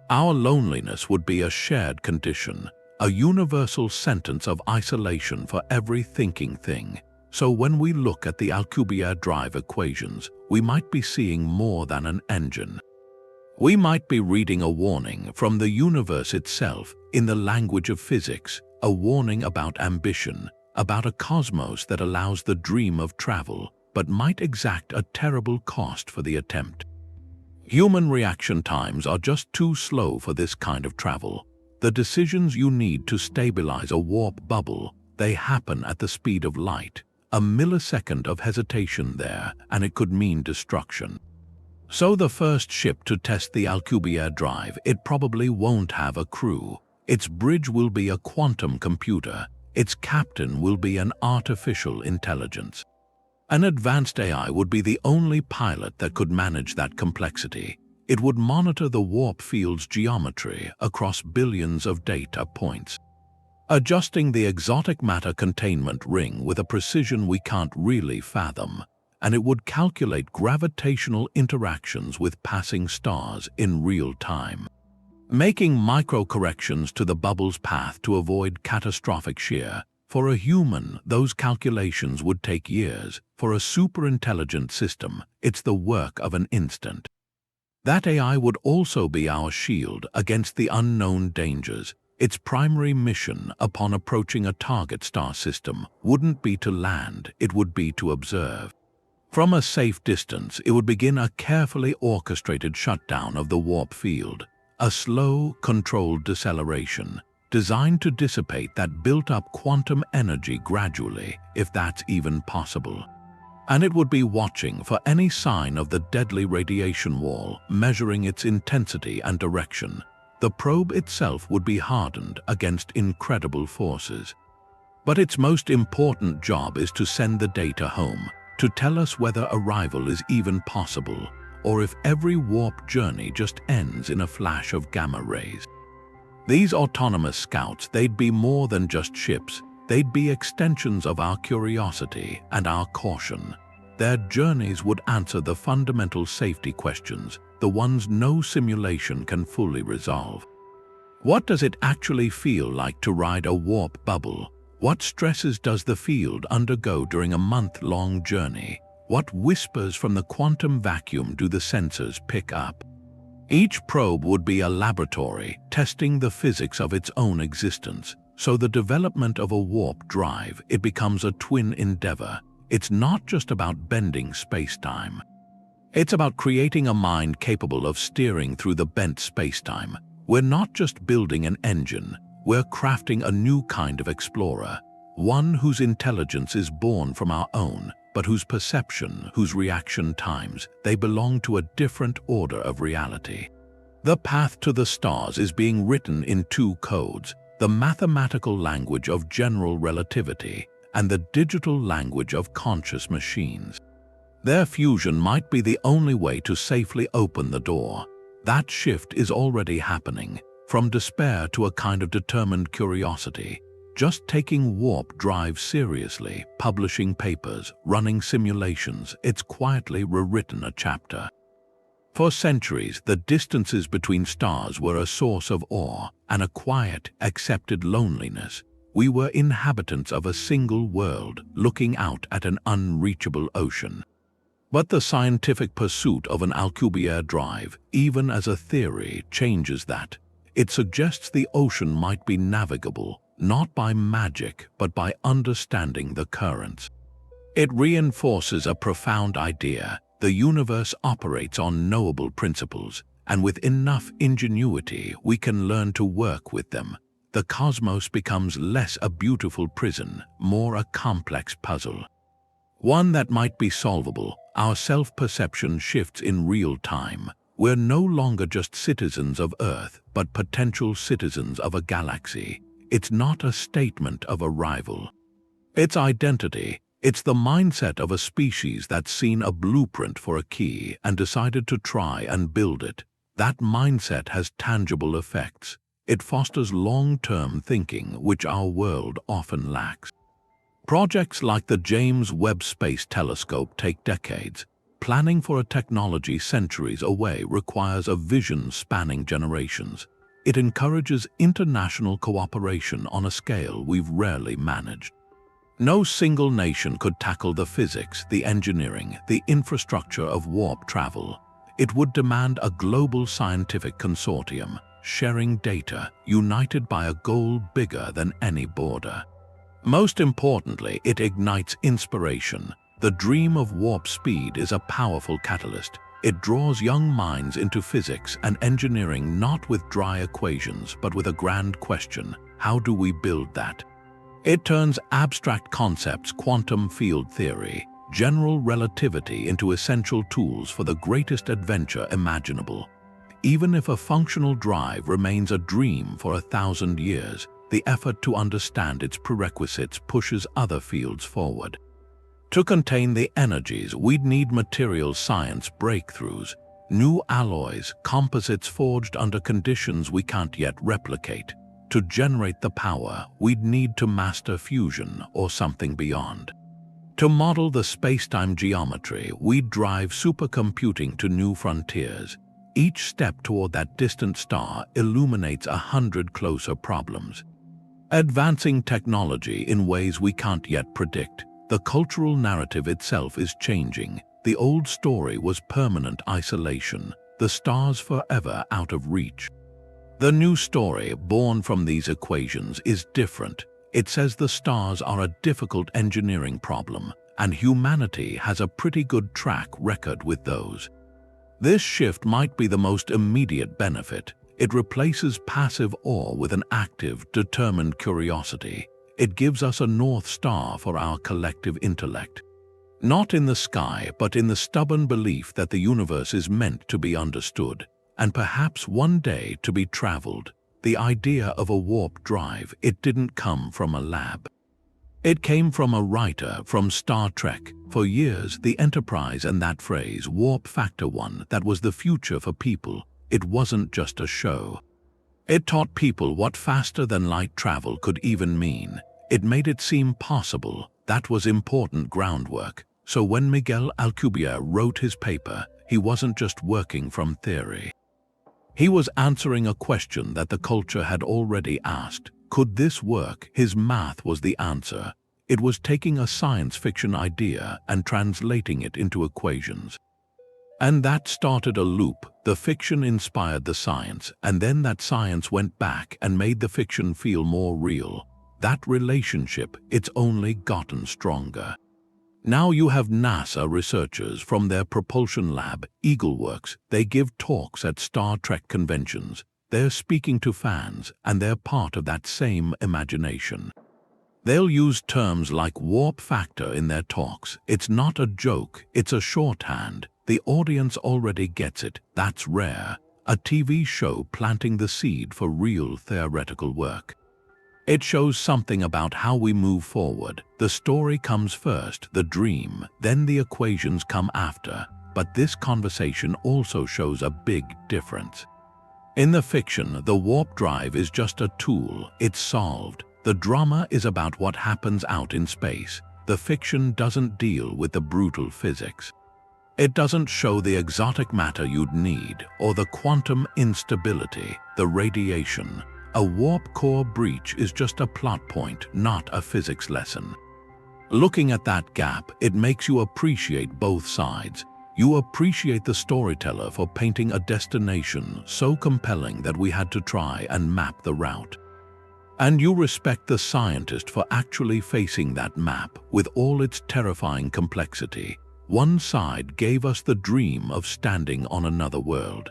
Our loneliness would be a shared condition, a universal sentence of isolation for every thinking thing. So when we look at the Alcubierre drive equations, we might be seeing more than an engine. We might be reading a warning from the universe itself in the language of physics, a warning about ambition, about a cosmos that allows the dream of travel, but might exact a terrible cost for the attempt. Human reaction times are just too slow for this kind of travel. The decisions you need to stabilize a warp bubble, they happen at the speed of light. A millisecond of hesitation there, and it could mean destruction. So the first ship to test the Alcubierre drive, it probably won't have a crew. Its bridge will be a quantum computer. Its captain will be an artificial intelligence. An advanced AI would be the only pilot that could manage that complexity. It would monitor the warp field's geometry across billions of data points, adjusting the exotic matter containment ring with a precision we can't really fathom, and it would calculate gravitational interactions with passing stars in real time, making micro-corrections to the bubble's path to avoid catastrophic shear. For a human, those calculations would take years. For a super-intelligent system, it's the work of an instant. That AI would also be our shield against the unknown dangers. Its primary mission upon approaching a target star system wouldn't be to land, it would be to observe. From a safe distance, it would begin a carefully orchestrated shutdown of the warp field, a slow, controlled deceleration, designed to dissipate that built-up quantum energy gradually, if that's even possible. And it would be watching for any sign of the deadly radiation wall, measuring its intensity and direction. The probe itself would be hardened against incredible forces. But its most important job is to send the data home, to tell us whether arrival is even possible, or if every warp journey just ends in a flash of gamma rays. These autonomous scouts, they'd be more than just ships. They'd be extensions of our curiosity and our caution. Their journeys would answer the fundamental safety questions, the ones no simulation can fully resolve. What does it actually feel like to ride a warp bubble? What stresses does the field undergo during a month-long journey? What whispers from the quantum vacuum do the sensors pick up? Each probe would be a laboratory, testing the physics of its own existence. So the development of a warp drive, it becomes a twin endeavor. It's not just about bending space-time. It's about creating a mind capable of steering through the bent space-time. We're not just building an engine, we're crafting a new kind of explorer, one whose intelligence is born from our own, but whose perception, whose reaction times, they belong to a different order of reality. The path to the stars is being written in two codes, the mathematical language of General Relativity and the digital language of conscious machines. Their fusion might be the only way to safely open the door. That shift is already happening, from despair to a kind of determined curiosity, just taking warp drive seriously, publishing papers, running simulations. It's quietly rewritten a chapter. For centuries, the distances between stars were a source of awe and a quiet, accepted loneliness. We were inhabitants of a single world, looking out at an unreachable ocean. But the scientific pursuit of an Alcubierre drive, even as a theory, changes that. It suggests the ocean might be navigable, not by magic, but by understanding the currents. It reinforces a profound idea. The universe operates on knowable principles, and with enough ingenuity, we can learn to work with them. The cosmos becomes less a beautiful prison, more a complex puzzle. One that might be solvable. Our self-perception shifts in real time. We're no longer just citizens of Earth, but potential citizens of a galaxy. It's not a statement of arrival. It's identity. It's the mindset of a species that's seen a blueprint for a key and decided to try and build it. That mindset has tangible effects. It fosters long-term thinking, which our world often lacks. Projects like the James Webb Space Telescope take decades. Planning for a technology centuries away requires a vision spanning generations. It encourages international cooperation on a scale we've rarely managed. No single nation could tackle the physics, the engineering, the infrastructure of warp travel. It would demand a global scientific consortium, sharing data, united by a goal bigger than any border. Most importantly, it ignites inspiration. The dream of warp speed is a powerful catalyst. It draws young minds into physics and engineering not with dry equations, but with a grand question: how do we build that? It turns abstract concepts, quantum field theory, general relativity into essential tools for the greatest adventure imaginable. Even if a functional drive remains a dream for 1,000 years, the effort to understand its prerequisites pushes other fields forward. To contain the energies, we'd need material science breakthroughs, new alloys, composites forged under conditions we can't yet replicate. To generate the power, we'd need to master fusion or something beyond. To model the spacetime geometry, we'd drive supercomputing to new frontiers. Each step toward that distant star illuminates 100 closer problems. Advancing technology in ways we can't yet predict, the cultural narrative itself is changing. The old story was permanent isolation, the stars forever out of reach. The new story, born from these equations, is different. It says the stars are a difficult engineering problem, and humanity has a pretty good track record with those. This shift might be the most immediate benefit. It replaces passive awe with an active, determined curiosity. It gives us a North Star for our collective intellect. Not in the sky, but in the stubborn belief that the universe is meant to be understood, and perhaps one day to be traveled. The idea of a warp drive, it didn't come from a lab. It came from a writer from Star Trek. For years, the Enterprise and that phrase, warp factor 1, that was the future for people. It wasn't just a show. It taught people what faster-than-light travel could even mean. It made it seem possible. That was important groundwork. So when Miguel Alcubierre wrote his paper, he wasn't just working from theory. He was answering a question that the culture had already asked. Could this work? His math was the answer. It was taking a science fiction idea and translating it into equations. And that started a loop. The fiction inspired the science, and then that science went back and made the fiction feel more real. That relationship, it's only gotten stronger. Now you have NASA researchers from their propulsion lab, Eagleworks. They give talks at Star Trek conventions. They're speaking to fans, and they're part of that same imagination. They'll use terms like warp factor in their talks. It's not a joke, it's a shorthand. The audience already gets it. That's rare. A TV show planting the seed for real theoretical work. It shows something about how we move forward. The story comes first, the dream, then the equations come after. But this conversation also shows a big difference. In the fiction, the warp drive is just a tool. It's solved. The drama is about what happens out in space. The fiction doesn't deal with the brutal physics. It doesn't show the exotic matter you'd need, or the quantum instability, the radiation. A warp core breach is just a plot point, not a physics lesson. Looking at that gap, it makes you appreciate both sides. You appreciate the storyteller for painting a destination so compelling that we had to try and map the route. And you respect the scientist for actually facing that map with all its terrifying complexity. One side gave us the dream of standing on another world.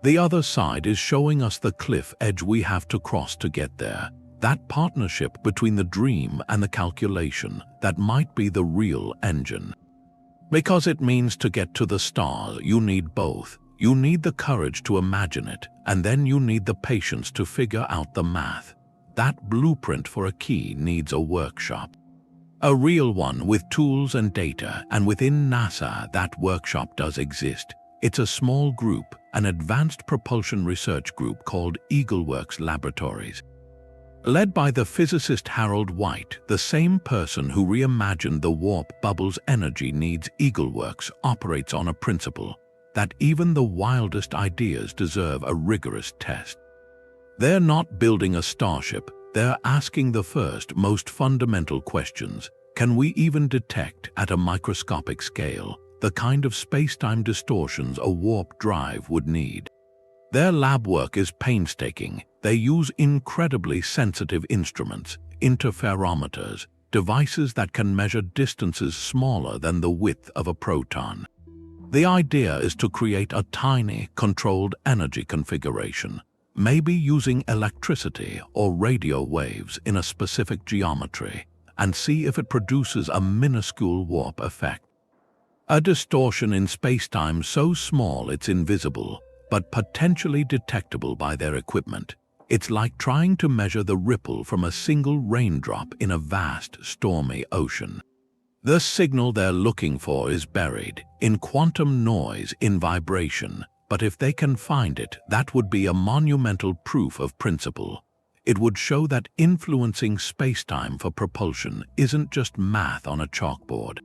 The other side is showing us the cliff edge we have to cross to get there. That partnership between the dream and the calculation, that might be the real engine. Because it means to get to the stars, you need both. You need the courage to imagine it, and then you need the patience to figure out the math. That blueprint for a key needs a workshop. A real one with tools and data, and within NASA that workshop does exist. It's a small group, an advanced propulsion research group called Eagleworks Laboratories. Led by the physicist Harold White, the same person who reimagined the warp bubble's energy needs. Eagleworks operates on a principle that even the wildest ideas deserve a rigorous test. They're not building a starship, They're asking the first, most fundamental questions. Can we even detect, at a microscopic scale, the kind of space-time distortions a warp drive would need? Their lab work is painstaking. They use incredibly sensitive instruments, interferometers, devices that can measure distances smaller than the width of a proton. The idea is to create a tiny, controlled energy configuration, maybe using electricity or radio waves in a specific geometry, and see if it produces a minuscule warp effect. A distortion in spacetime so small it's invisible, but potentially detectable by their equipment. It's like trying to measure the ripple from a single raindrop in a vast, stormy ocean. The signal they're looking for is buried in quantum noise, in vibration, but if they can find it, that would be a monumental proof of principle. It would show that influencing spacetime for propulsion isn't just math on a chalkboard.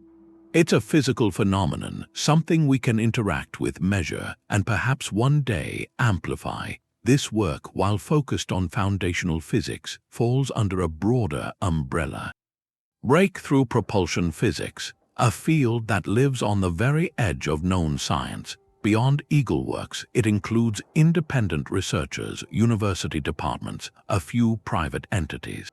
It's a physical phenomenon, something we can interact with, measure, and perhaps one day amplify. This work, while focused on foundational physics, falls under a broader umbrella. Breakthrough propulsion physics, a field that lives on the very edge of known science. Beyond Eagleworks, it includes independent researchers, university departments, a few private entities.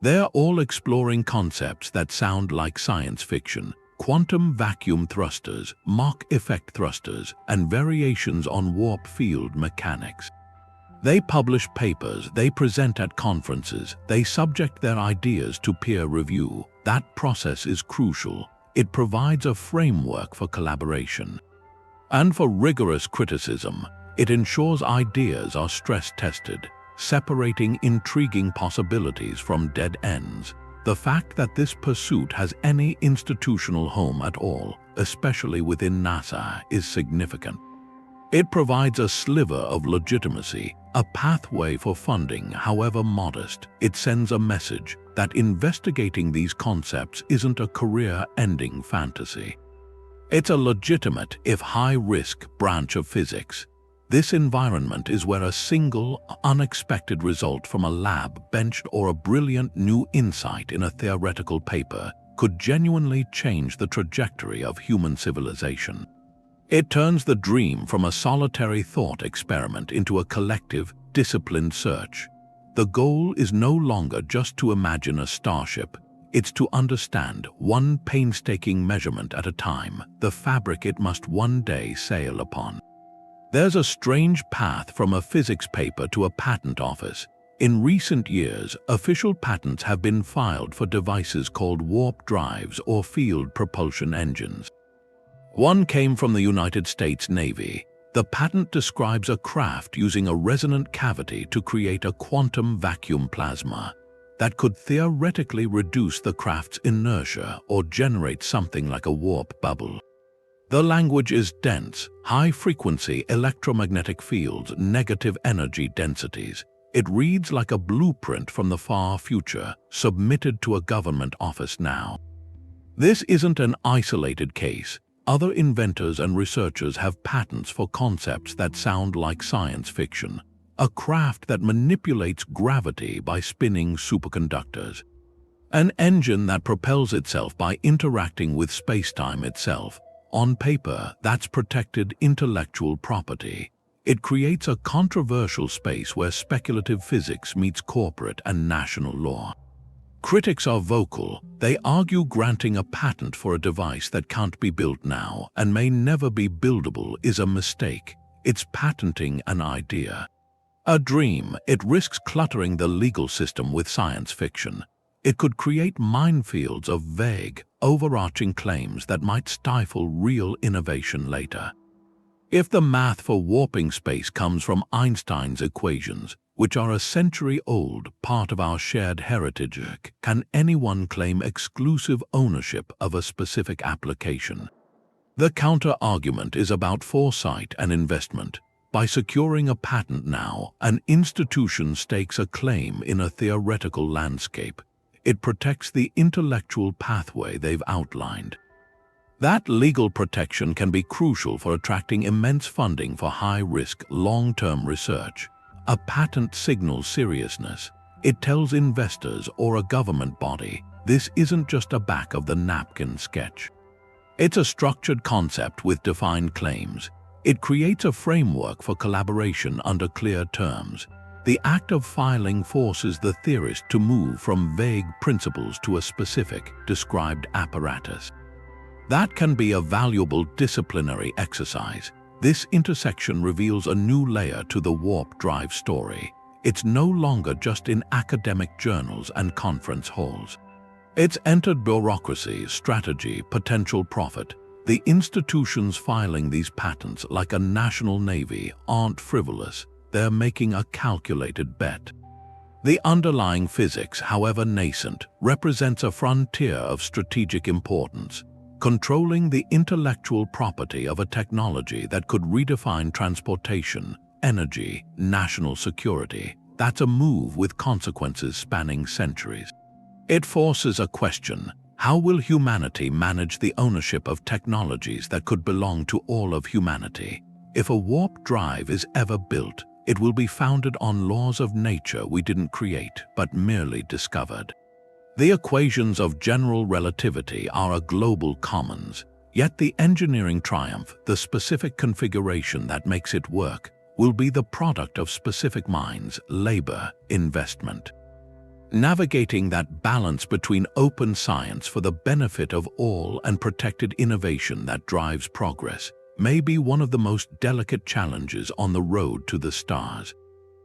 They're all exploring concepts that sound like science fiction: quantum vacuum thrusters, Mach effect thrusters, and variations on warp field mechanics. They publish papers, they present at conferences, they subject their ideas to peer review. That process is crucial. It provides a framework for collaboration. And for rigorous criticism, it ensures ideas are stress-tested, separating intriguing possibilities from dead ends. The fact that this pursuit has any institutional home at all, especially within NASA, is significant. It provides a sliver of legitimacy, a pathway for funding, however modest. It sends a message that investigating these concepts isn't a career-ending fantasy. It's a legitimate, if high-risk, branch of physics. This environment is where a single, unexpected result from a lab bench or a brilliant new insight in a theoretical paper could genuinely change the trajectory of human civilization. It turns the dream from a solitary thought experiment into a collective, disciplined search. The goal is no longer just to imagine a starship. It's to understand, one painstaking measurement at a time, the fabric it must one day sail upon. There's a strange path from a physics paper to a patent office. In recent years, official patents have been filed for devices called warp drives or field propulsion engines. One came from the United States Navy. The patent describes a craft using a resonant cavity to create a quantum vacuum plasma that could theoretically reduce the craft's inertia or generate something like a warp bubble. The language is dense, high-frequency electromagnetic fields, negative energy densities. It reads like a blueprint from the far future, submitted to a government office now. This isn't an isolated case. Other inventors and researchers have patents for concepts that sound like science fiction. A craft that manipulates gravity by spinning superconductors. An engine that propels itself by interacting with spacetime itself. On paper, that's protected intellectual property. It creates a controversial space where speculative physics meets corporate and national law. Critics are vocal. They argue granting a patent for a device that can't be built now and may never be buildable is a mistake. It's patenting an idea. A dream. It risks cluttering the legal system with science fiction. It could create minefields of vague, overarching claims that might stifle real innovation later. If the math for warping space comes from Einstein's equations, which are a century-old part of our shared heritage, can anyone claim exclusive ownership of a specific application? The counter-argument is about foresight and investment. By securing a patent now, an institution stakes a claim in a theoretical landscape. It protects the intellectual pathway they've outlined. That legal protection can be crucial for attracting immense funding for high-risk, long-term research. A patent signals seriousness. It tells investors or a government body, this isn't just a back-of-the-napkin sketch. It's a structured concept with defined claims. It creates a framework for collaboration under clear terms. The act of filing forces the theorist to move from vague principles to a specific, described apparatus. That can be a valuable disciplinary exercise. This intersection reveals a new layer to the warp drive story. It's no longer just in academic journals and conference halls. It's entered bureaucracy, strategy, potential profit. The institutions filing these patents, like a national navy, aren't frivolous. They're making a calculated bet. The underlying physics, however nascent, represents a frontier of strategic importance, controlling the intellectual property of a technology that could redefine transportation, energy, national security. That's a move with consequences spanning centuries. It forces a question: how will humanity manage the ownership of technologies that could belong to all of humanity? If a warp drive is ever built, it will be founded on laws of nature we didn't create, but merely discovered. The equations of general relativity are a global commons, yet the engineering triumph, the specific configuration that makes it work, will be the product of specific minds, labor, investment. Navigating that balance between open science for the benefit of all and protected innovation that drives progress may be one of the most delicate challenges on the road to the stars.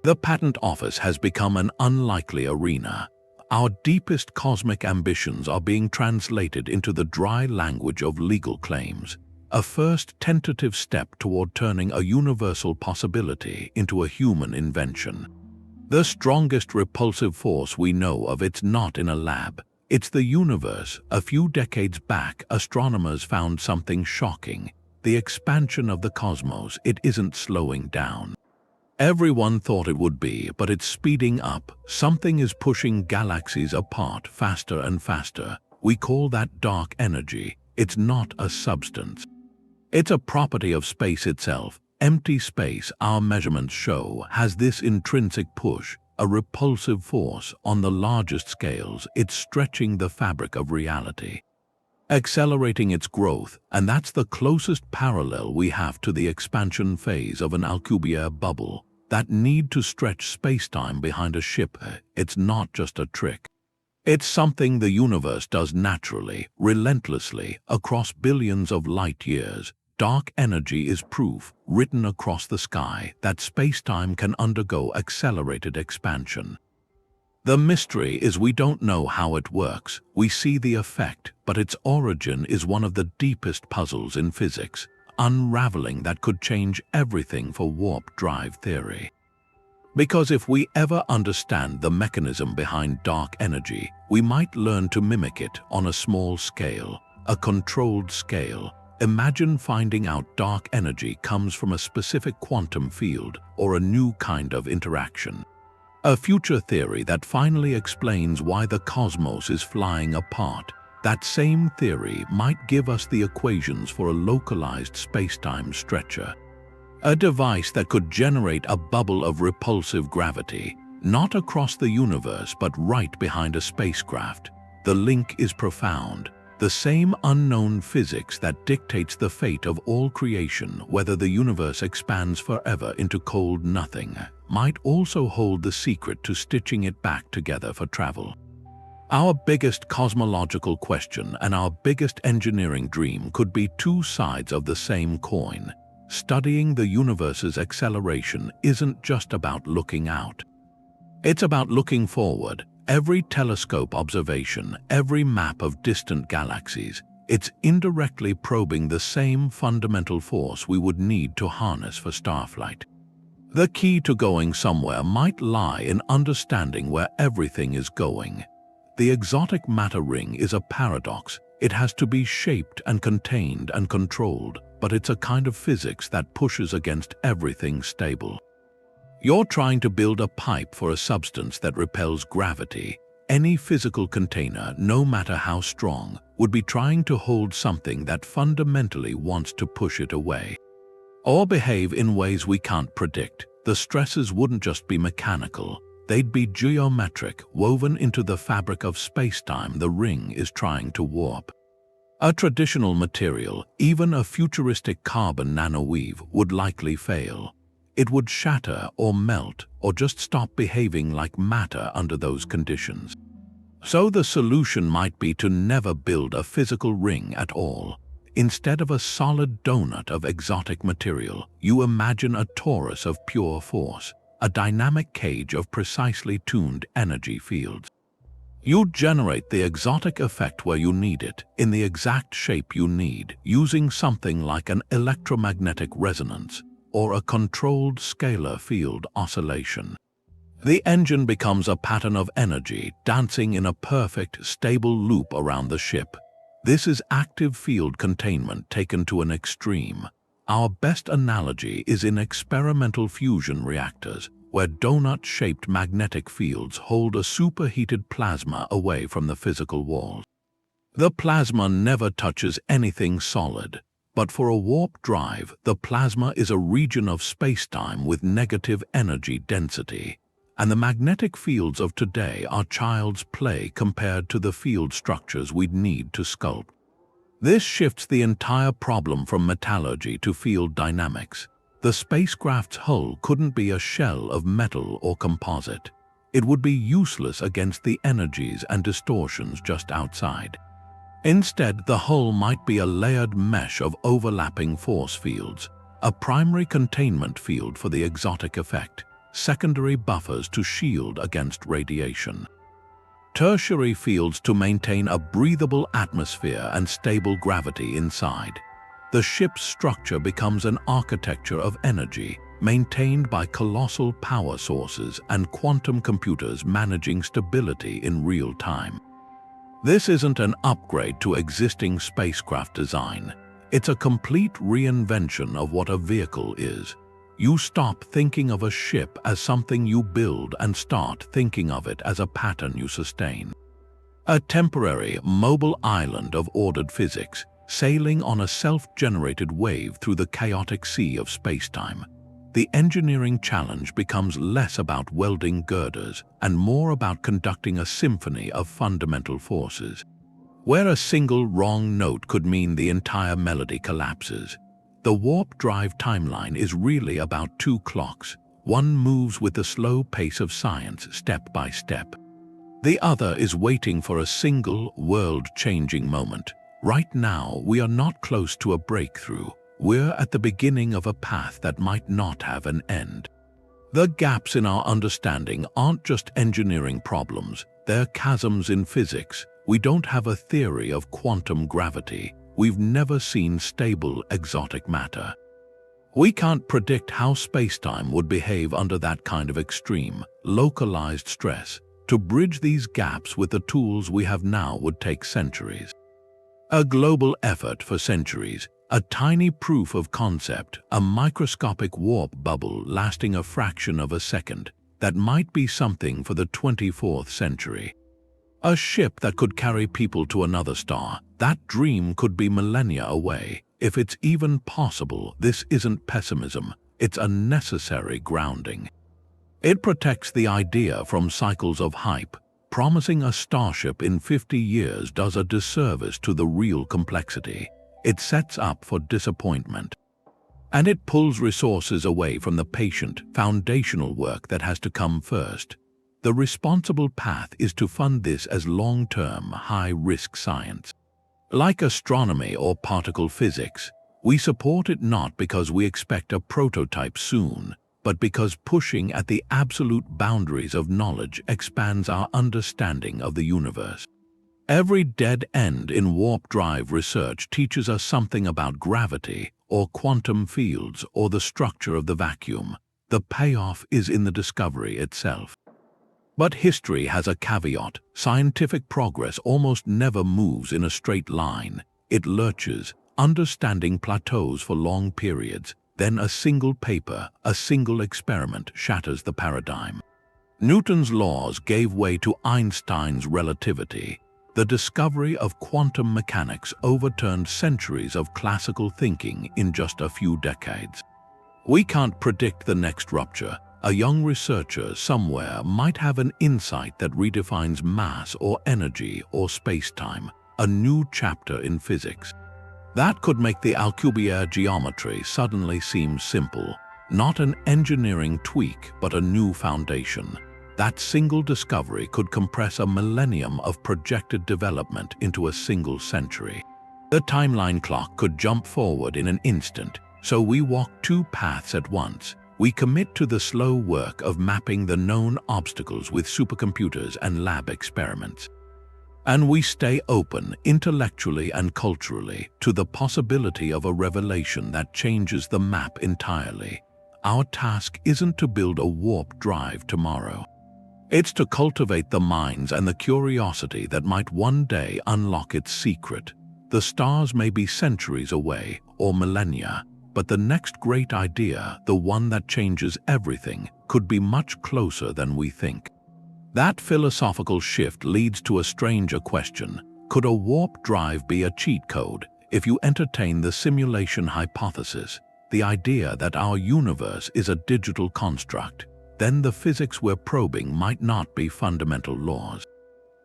The patent office has become an unlikely arena. Our deepest cosmic ambitions are being translated into the dry language of legal claims, a first tentative step toward turning a universal possibility into a human invention. The strongest repulsive force we know of, it's not in a lab. It's the universe. A few decades back, astronomers found something shocking. The expansion of the cosmos, it isn't slowing down. Everyone thought it would be, but it's speeding up. Something is pushing galaxies apart faster and faster. We call that dark energy. It's not a substance. It's a property of space itself. Empty space, our measurements show, has this intrinsic push, a repulsive force. On the largest scales, it's stretching the fabric of reality, accelerating its growth, and that's the closest parallel we have to the expansion phase of an Alcubierre bubble. That need to stretch spacetime behind a ship, it's not just a trick. It's something the universe does naturally, relentlessly, across billions of light years. Dark energy is proof, written across the sky, that spacetime can undergo accelerated expansion. The mystery is we don't know how it works. We see the effect, but its origin is one of the deepest puzzles in physics, unraveling that could change everything for warp drive theory. Because if we ever understand the mechanism behind dark energy, we might learn to mimic it on a small scale, a controlled scale. Imagine finding out dark energy comes from a specific quantum field or a new kind of interaction. A future theory that finally explains why the cosmos is flying apart. That same theory might give us the equations for a localized spacetime stretcher. A device that could generate a bubble of repulsive gravity, not across the universe but right behind a spacecraft. The link is profound. The same unknown physics that dictates the fate of all creation, whether the universe expands forever into cold nothing, might also hold the secret to stitching it back together for travel. Our biggest cosmological question and our biggest engineering dream could be two sides of the same coin. Studying the universe's acceleration isn't just about looking out. It's about looking forward. Every telescope observation, every map of distant galaxies, it's indirectly probing the same fundamental force we would need to harness for starflight. The key to going somewhere might lie in understanding where everything is going. The exotic matter ring is a paradox. It has to be shaped and contained and controlled, but it's a kind of physics that pushes against everything stable. You're trying to build a pipe for a substance that repels gravity. Any physical container, no matter how strong, would be trying to hold something that fundamentally wants to push it away, or behave in ways we can't predict. The stresses wouldn't just be mechanical. They'd be geometric, woven into the fabric of spacetime the ring is trying to warp. A traditional material, even a futuristic carbon nanoweave, would likely fail. It would shatter or melt or just stop behaving like matter under those conditions. So the solution might be to never build a physical ring at all. Instead of a solid donut of exotic material, you imagine a torus of pure force, a dynamic cage of precisely tuned energy fields. You generate the exotic effect where you need it, in the exact shape you need, using something like an electromagnetic resonance or a controlled scalar field oscillation. The engine becomes a pattern of energy dancing in a perfect, stable loop around the ship. This is active field containment taken to an extreme. Our best analogy is in experimental fusion reactors, where donut-shaped magnetic fields hold a superheated plasma away from the physical walls. The plasma never touches anything solid, but for a warp drive, the plasma is a region of spacetime with negative energy density. And the magnetic fields of today are child's play compared to the field structures we'd need to sculpt. This shifts the entire problem from metallurgy to field dynamics. The spacecraft's hull couldn't be a shell of metal or composite. It would be useless against the energies and distortions just outside. Instead, the hull might be a layered mesh of overlapping force fields, a primary containment field for the exotic effect, secondary buffers to shield against radiation, tertiary fields to maintain a breathable atmosphere and stable gravity inside. The ship's structure becomes an architecture of energy, maintained by colossal power sources and quantum computers managing stability in real time. This isn't an upgrade to existing spacecraft design. It's a complete reinvention of what a vehicle is. You stop thinking of a ship as something you build and start thinking of it as a pattern you sustain. A temporary, mobile island of ordered physics, sailing on a self-generated wave through the chaotic sea of spacetime. The engineering challenge becomes less about welding girders and more about conducting a symphony of fundamental forces. Where a single wrong note could mean the entire melody collapses, the warp drive timeline is really about two clocks. One moves with the slow pace of science step by step. The other is waiting for a single world-changing moment. Right now, we are not close to a breakthrough. We're at the beginning of a path that might not have an end. The gaps in our understanding aren't just engineering problems, they're chasms in physics. We don't have a theory of quantum gravity. We've never seen stable exotic matter. We can't predict how spacetime would behave under that kind of extreme, localized stress. To bridge these gaps with the tools we have now would take centuries. A global effort for centuries, a tiny proof of concept, a microscopic warp bubble lasting a fraction of a second, that might be something for the 24th century. A ship that could carry people to another star, that dream could be millennia away. If it's even possible, this isn't pessimism, it's a necessary grounding. It protects the idea from cycles of hype. Promising a starship in 50 years does a disservice to the real complexity. It sets up for disappointment. And it pulls resources away from the patient, foundational work that has to come first. The responsible path is to fund this as long-term, high-risk science. Like astronomy or particle physics, we support it not because we expect a prototype soon, but because pushing at the absolute boundaries of knowledge expands our understanding of the universe. Every dead end in warp drive research teaches us something about gravity, or quantum fields, or the structure of the vacuum. The payoff is in the discovery itself. But history has a caveat. Scientific progress almost never moves in a straight line. It lurches, understanding plateaus for long periods. Then a single paper, a single experiment shatters the paradigm. Newton's laws gave way to Einstein's relativity. The discovery of quantum mechanics overturned centuries of classical thinking in just a few decades. We can't predict the next rupture. A young researcher somewhere might have an insight that redefines mass or energy or space-time, a new chapter in physics. That could make the Alcubierre geometry suddenly seem simple, not an engineering tweak but a new foundation. That single discovery could compress a millennium of projected development into a single century. The timeline clock could jump forward in an instant, so we walk two paths at once. We commit to the slow work of mapping the known obstacles with supercomputers and lab experiments. And we stay open, intellectually and culturally, to the possibility of a revelation that changes the map entirely. Our task isn't to build a warp drive tomorrow. It's to cultivate the minds and the curiosity that might one day unlock its secret. The stars may be centuries away, or millennia, but the next great idea, the one that changes everything, could be much closer than we think. That philosophical shift leads to a stranger question. Could a warp drive be a cheat code? If you entertain the simulation hypothesis, the idea that our universe is a digital construct, then the physics we're probing might not be fundamental laws.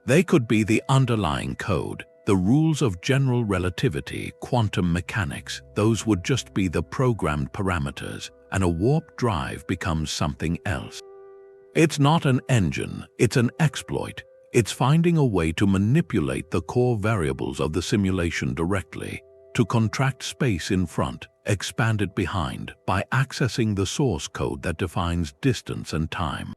They could be the underlying code, the rules of general relativity, quantum mechanics. Those would just be the programmed parameters, and a warp drive becomes something else. It's not an engine, it's an exploit. It's finding a way to manipulate the core variables of the simulation directly, to contract space in front, expand it behind, by accessing the source code that defines distance and time.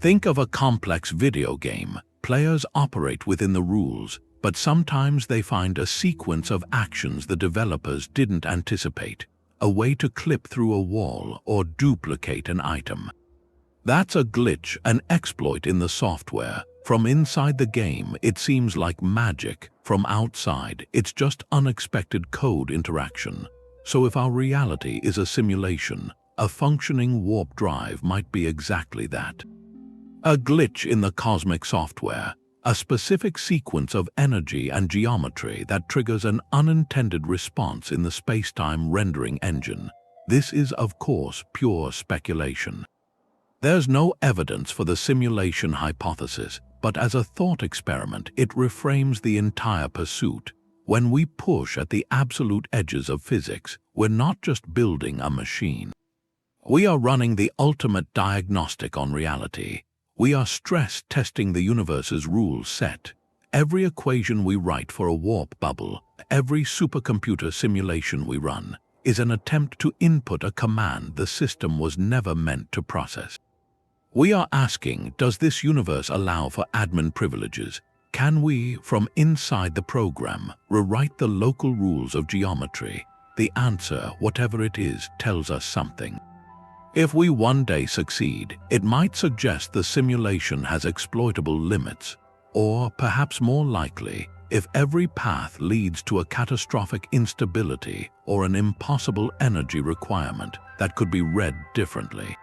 Think of a complex video game. Players operate within the rules, but sometimes they find a sequence of actions the developers didn't anticipate, a way to clip through a wall or duplicate an item. That's a glitch, an exploit in the software. From inside the game, it seems like magic. From outside, it's just unexpected code interaction. So if our reality is a simulation, a functioning warp drive might be exactly that. A glitch in the cosmic software, a specific sequence of energy and geometry that triggers an unintended response in the space-time rendering engine. This is, of course, pure speculation. There's no evidence for the simulation hypothesis, but as a thought experiment, it reframes the entire pursuit. When we push at the absolute edges of physics, we're not just building a machine. We are running the ultimate diagnostic on reality. We are stress testing the universe's rule set. Every equation we write for a warp bubble, every supercomputer simulation we run, is an attempt to input a command the system was never meant to process. We are asking, does this universe allow for admin privileges? Can we, from inside the program, rewrite the local rules of geometry? The answer, whatever it is, tells us something. If we one day succeed, it might suggest the simulation has exploitable limits. Or, perhaps more likely, if every path leads to a catastrophic instability or an impossible energy requirement that could be read differently.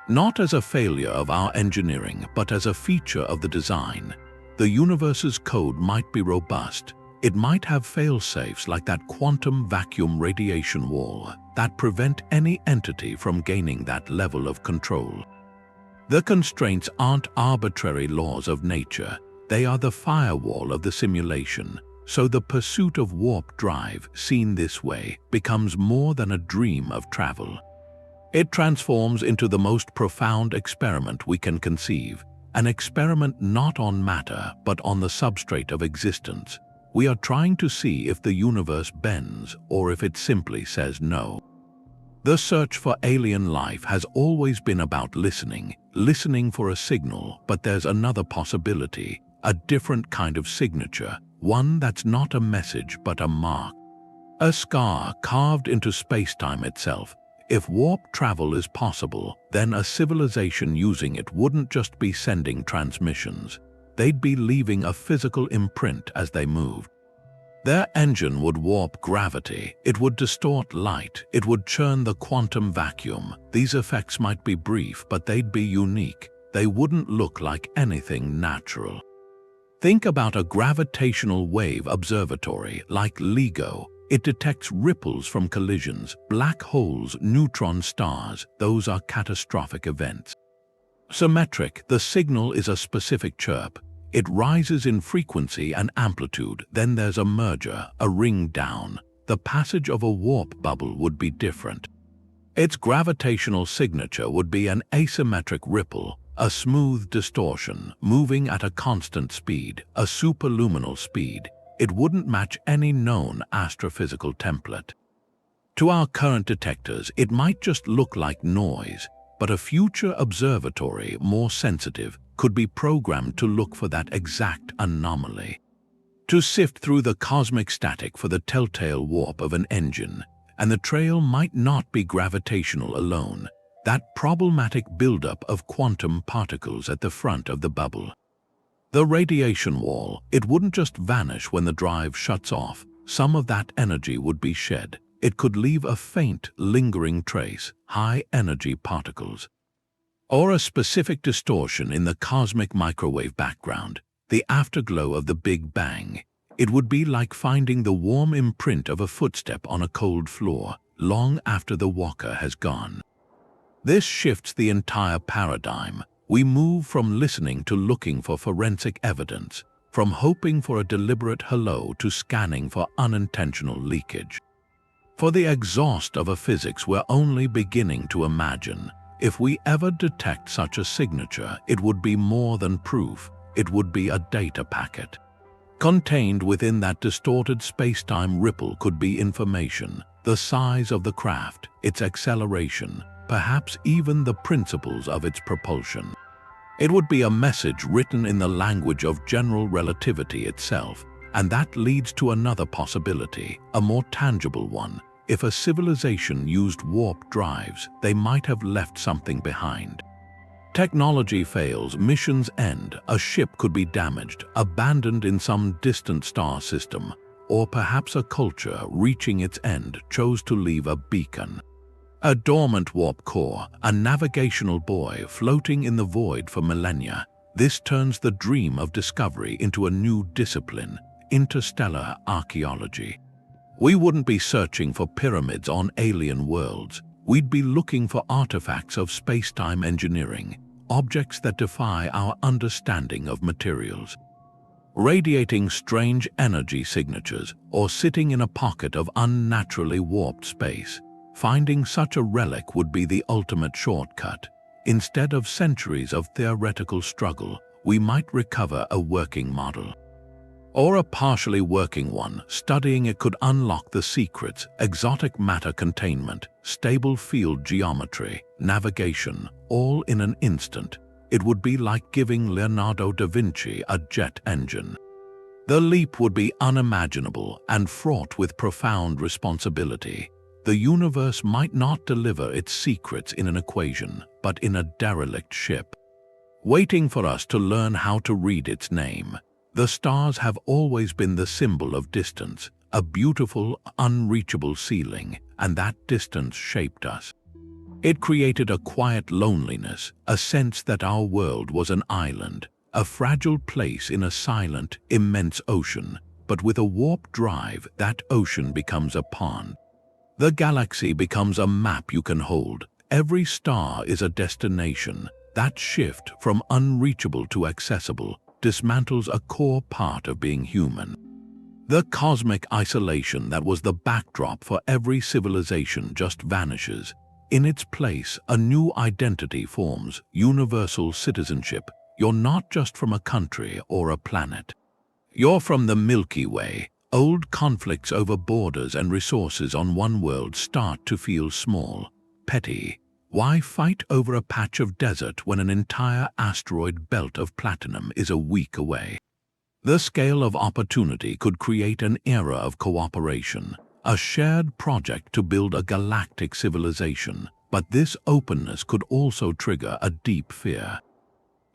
Not as a failure of our engineering, but as a feature of the design. The universe's code might be robust. It might have fail-safes like that quantum vacuum radiation wall that prevent any entity from gaining that level of control. The constraints aren't arbitrary laws of nature. They are the firewall of the simulation. So the pursuit of warp drive, seen this way, becomes more than a dream of travel. It transforms into the most profound experiment we can conceive, an experiment not on matter but on the substrate of existence. We are trying to see if the universe bends or if it simply says no. The search for alien life has always been about listening for a signal, but there's another possibility, a different kind of signature, one that's not a message but a mark. A scar carved into space-time itself. If warp travel is possible, then a civilization using it wouldn't just be sending transmissions. They'd be leaving a physical imprint as they moved. Their engine would warp gravity, it would distort light, it would churn the quantum vacuum. These effects might be brief, but they'd be unique. They wouldn't look like anything natural. Think about a gravitational wave observatory like LIGO. It detects ripples from collisions, black holes, neutron stars. Those are catastrophic events. Symmetric, the signal is a specific chirp. It rises in frequency and amplitude, then there's a merger, a ring down. The passage of a warp bubble would be different. Its gravitational signature would be an asymmetric ripple, a smooth distortion, moving at a constant speed, a superluminal speed. It wouldn't match any known astrophysical template. To our current detectors, it might just look like noise, but a future observatory, more sensitive, could be programmed to look for that exact anomaly. To sift through the cosmic static for the telltale warp of an engine, and the trail might not be gravitational alone, that problematic buildup of quantum particles at the front of the bubble. The radiation wall, it wouldn't just vanish when the drive shuts off. Some of that energy would be shed. It could leave a faint, lingering trace, high-energy particles. Or a specific distortion in the cosmic microwave background, the afterglow of the Big Bang. It would be like finding the warm imprint of a footstep on a cold floor, long after the walker has gone. This shifts the entire paradigm. We move from listening to looking for forensic evidence, from hoping for a deliberate hello to scanning for unintentional leakage. For the exhaust of a physics we're only beginning to imagine, if we ever detect such a signature, it would be more than proof. It would be a data packet. Contained within that distorted space-time ripple could be information, the size of the craft, its acceleration, perhaps even the principles of its propulsion. It would be a message written in the language of general relativity itself, and that leads to another possibility, a more tangible one. If a civilization used warp drives, they might have left something behind. Technology fails, missions end, a ship could be damaged, abandoned in some distant star system, or perhaps a culture reaching its end chose to leave a beacon. A dormant warp core, a navigational buoy floating in the void for millennia. This turns the dream of discovery into a new discipline, interstellar archaeology. We wouldn't be searching for pyramids on alien worlds. We'd be looking for artifacts of space-time engineering, objects that defy our understanding of materials. Radiating strange energy signatures or sitting in a pocket of unnaturally warped space. Finding such a relic would be the ultimate shortcut. Instead of centuries of theoretical struggle, we might recover a working model. Or a partially working one. Studying it could unlock the secrets, exotic matter containment, stable field geometry, navigation, all in an instant. It would be like giving Leonardo da Vinci a jet engine. The leap would be unimaginable and fraught with profound responsibility. The universe might not deliver its secrets in an equation, but in a derelict ship, waiting for us to learn how to read its name. The stars have always been the symbol of distance, a beautiful, unreachable ceiling, and that distance shaped us. It created a quiet loneliness, a sense that our world was an island, a fragile place in a silent, immense ocean. But with a warp drive, that ocean becomes a pond. The galaxy becomes a map you can hold. Every star is a destination. That shift from unreachable to accessible dismantles a core part of being human. The cosmic isolation that was the backdrop for every civilization just vanishes. In its place, a new identity forms, universal citizenship. You're not just from a country or a planet. You're from the Milky Way. Old conflicts over borders and resources on one world start to feel small, petty. Why fight over a patch of desert when an entire asteroid belt of platinum is a week away? The scale of opportunity could create an era of cooperation, a shared project to build a galactic civilization. But this openness could also trigger a deep fear.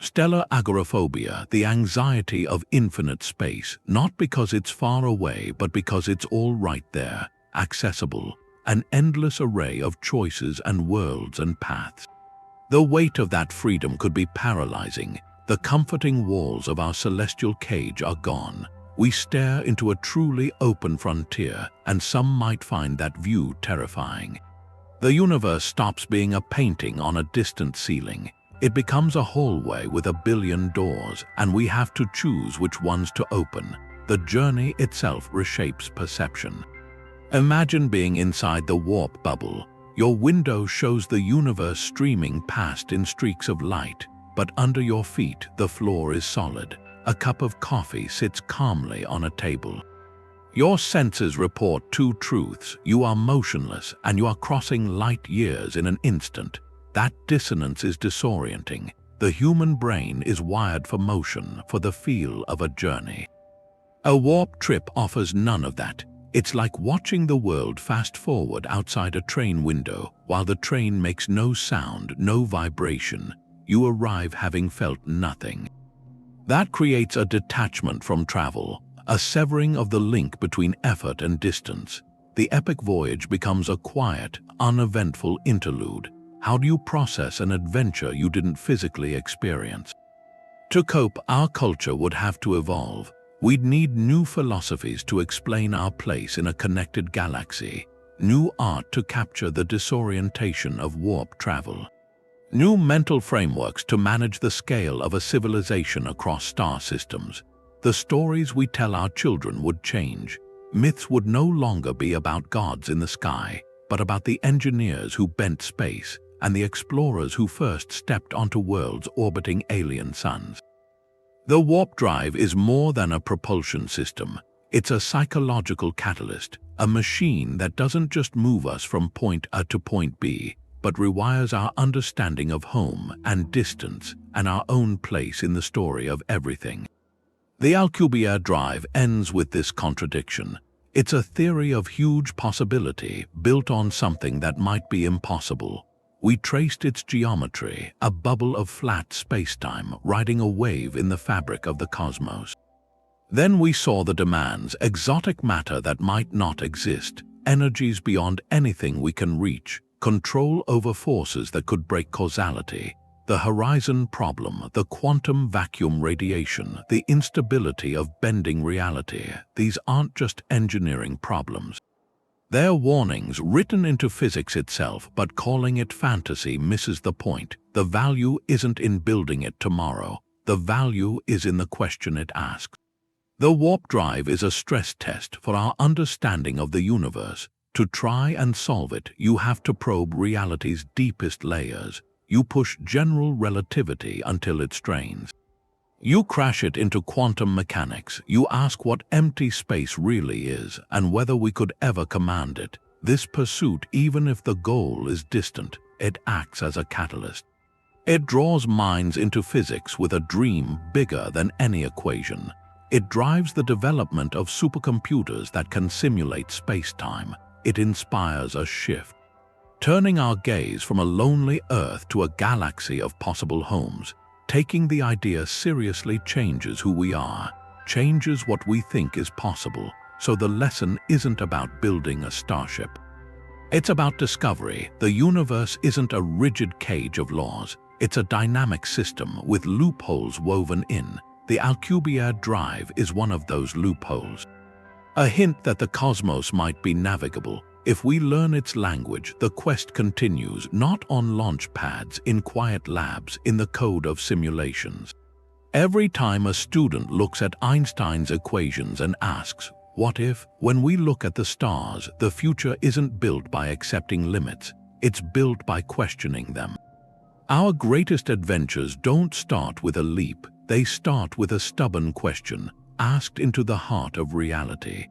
Stellar agoraphobia, the anxiety of infinite space, not because it's far away, but because it's all right there, accessible, an endless array of choices and worlds and paths. The weight of that freedom could be paralyzing. The comforting walls of our celestial cage are gone. We stare into a truly open frontier, and some might find that view terrifying. The universe stops being a painting on a distant ceiling. It becomes a hallway with a billion doors, and we have to choose which ones to open. The journey itself reshapes perception. Imagine being inside the warp bubble. Your window shows the universe streaming past in streaks of light, but under your feet the floor is solid. A cup of coffee sits calmly on a table. Your senses report two truths: you are motionless and you are crossing light years in an instant. That dissonance is disorienting. The human brain is wired for motion, for the feel of a journey. A warp trip offers none of that. It's like watching the world fast forward outside a train window. While the train makes no sound, no vibration, you arrive having felt nothing. That creates a detachment from travel, a severing of the link between effort and distance. The epic voyage becomes a quiet, uneventful interlude. How do you process an adventure you didn't physically experience? To cope, our culture would have to evolve. We'd need new philosophies to explain our place in a connected galaxy, new art to capture the disorientation of warp travel, new mental frameworks to manage the scale of a civilization across star systems. The stories we tell our children would change. Myths would no longer be about gods in the sky, but about the engineers who bent space and the explorers who first stepped onto worlds orbiting alien suns. The warp drive is more than a propulsion system. It's a psychological catalyst, a machine that doesn't just move us from point A to point B, but rewires our understanding of home and distance and our own place in the story of everything. The Alcubierre drive ends with this contradiction. It's a theory of huge possibility built on something that might be impossible. We traced its geometry, a bubble of flat spacetime riding a wave in the fabric of the cosmos. Then we saw the demands, exotic matter that might not exist, energies beyond anything we can reach, control over forces that could break causality, the horizon problem, the quantum vacuum radiation, the instability of bending reality. These aren't just engineering problems. They're warnings written into physics itself, but calling it fantasy misses the point. The value isn't in building it tomorrow. The value is in the question it asks. The warp drive is a stress test for our understanding of the universe. To try and solve it, you have to probe reality's deepest layers. You push general relativity until it strains. You crash it into quantum mechanics. You ask what empty space really is and whether we could ever command it. This pursuit, even if the goal is distant, it acts as a catalyst. It draws minds into physics with a dream bigger than any equation. It drives the development of supercomputers that can simulate space-time. It inspires a shift, turning our gaze from a lonely Earth to a galaxy of possible homes. Taking the idea seriously changes who we are, changes what we think is possible. So the lesson isn't about building a starship. It's about discovery. The universe isn't a rigid cage of laws. It's a dynamic system with loopholes woven in. The Alcubierre drive is one of those loopholes. A hint that the cosmos might be navigable. If we learn its language, the quest continues, not on launch pads, in quiet labs, in the code of simulations. Every time a student looks at Einstein's equations and asks, what if? When we look at the stars, the future isn't built by accepting limits, it's built by questioning them. Our greatest adventures don't start with a leap, they start with a stubborn question, asked into the heart of reality.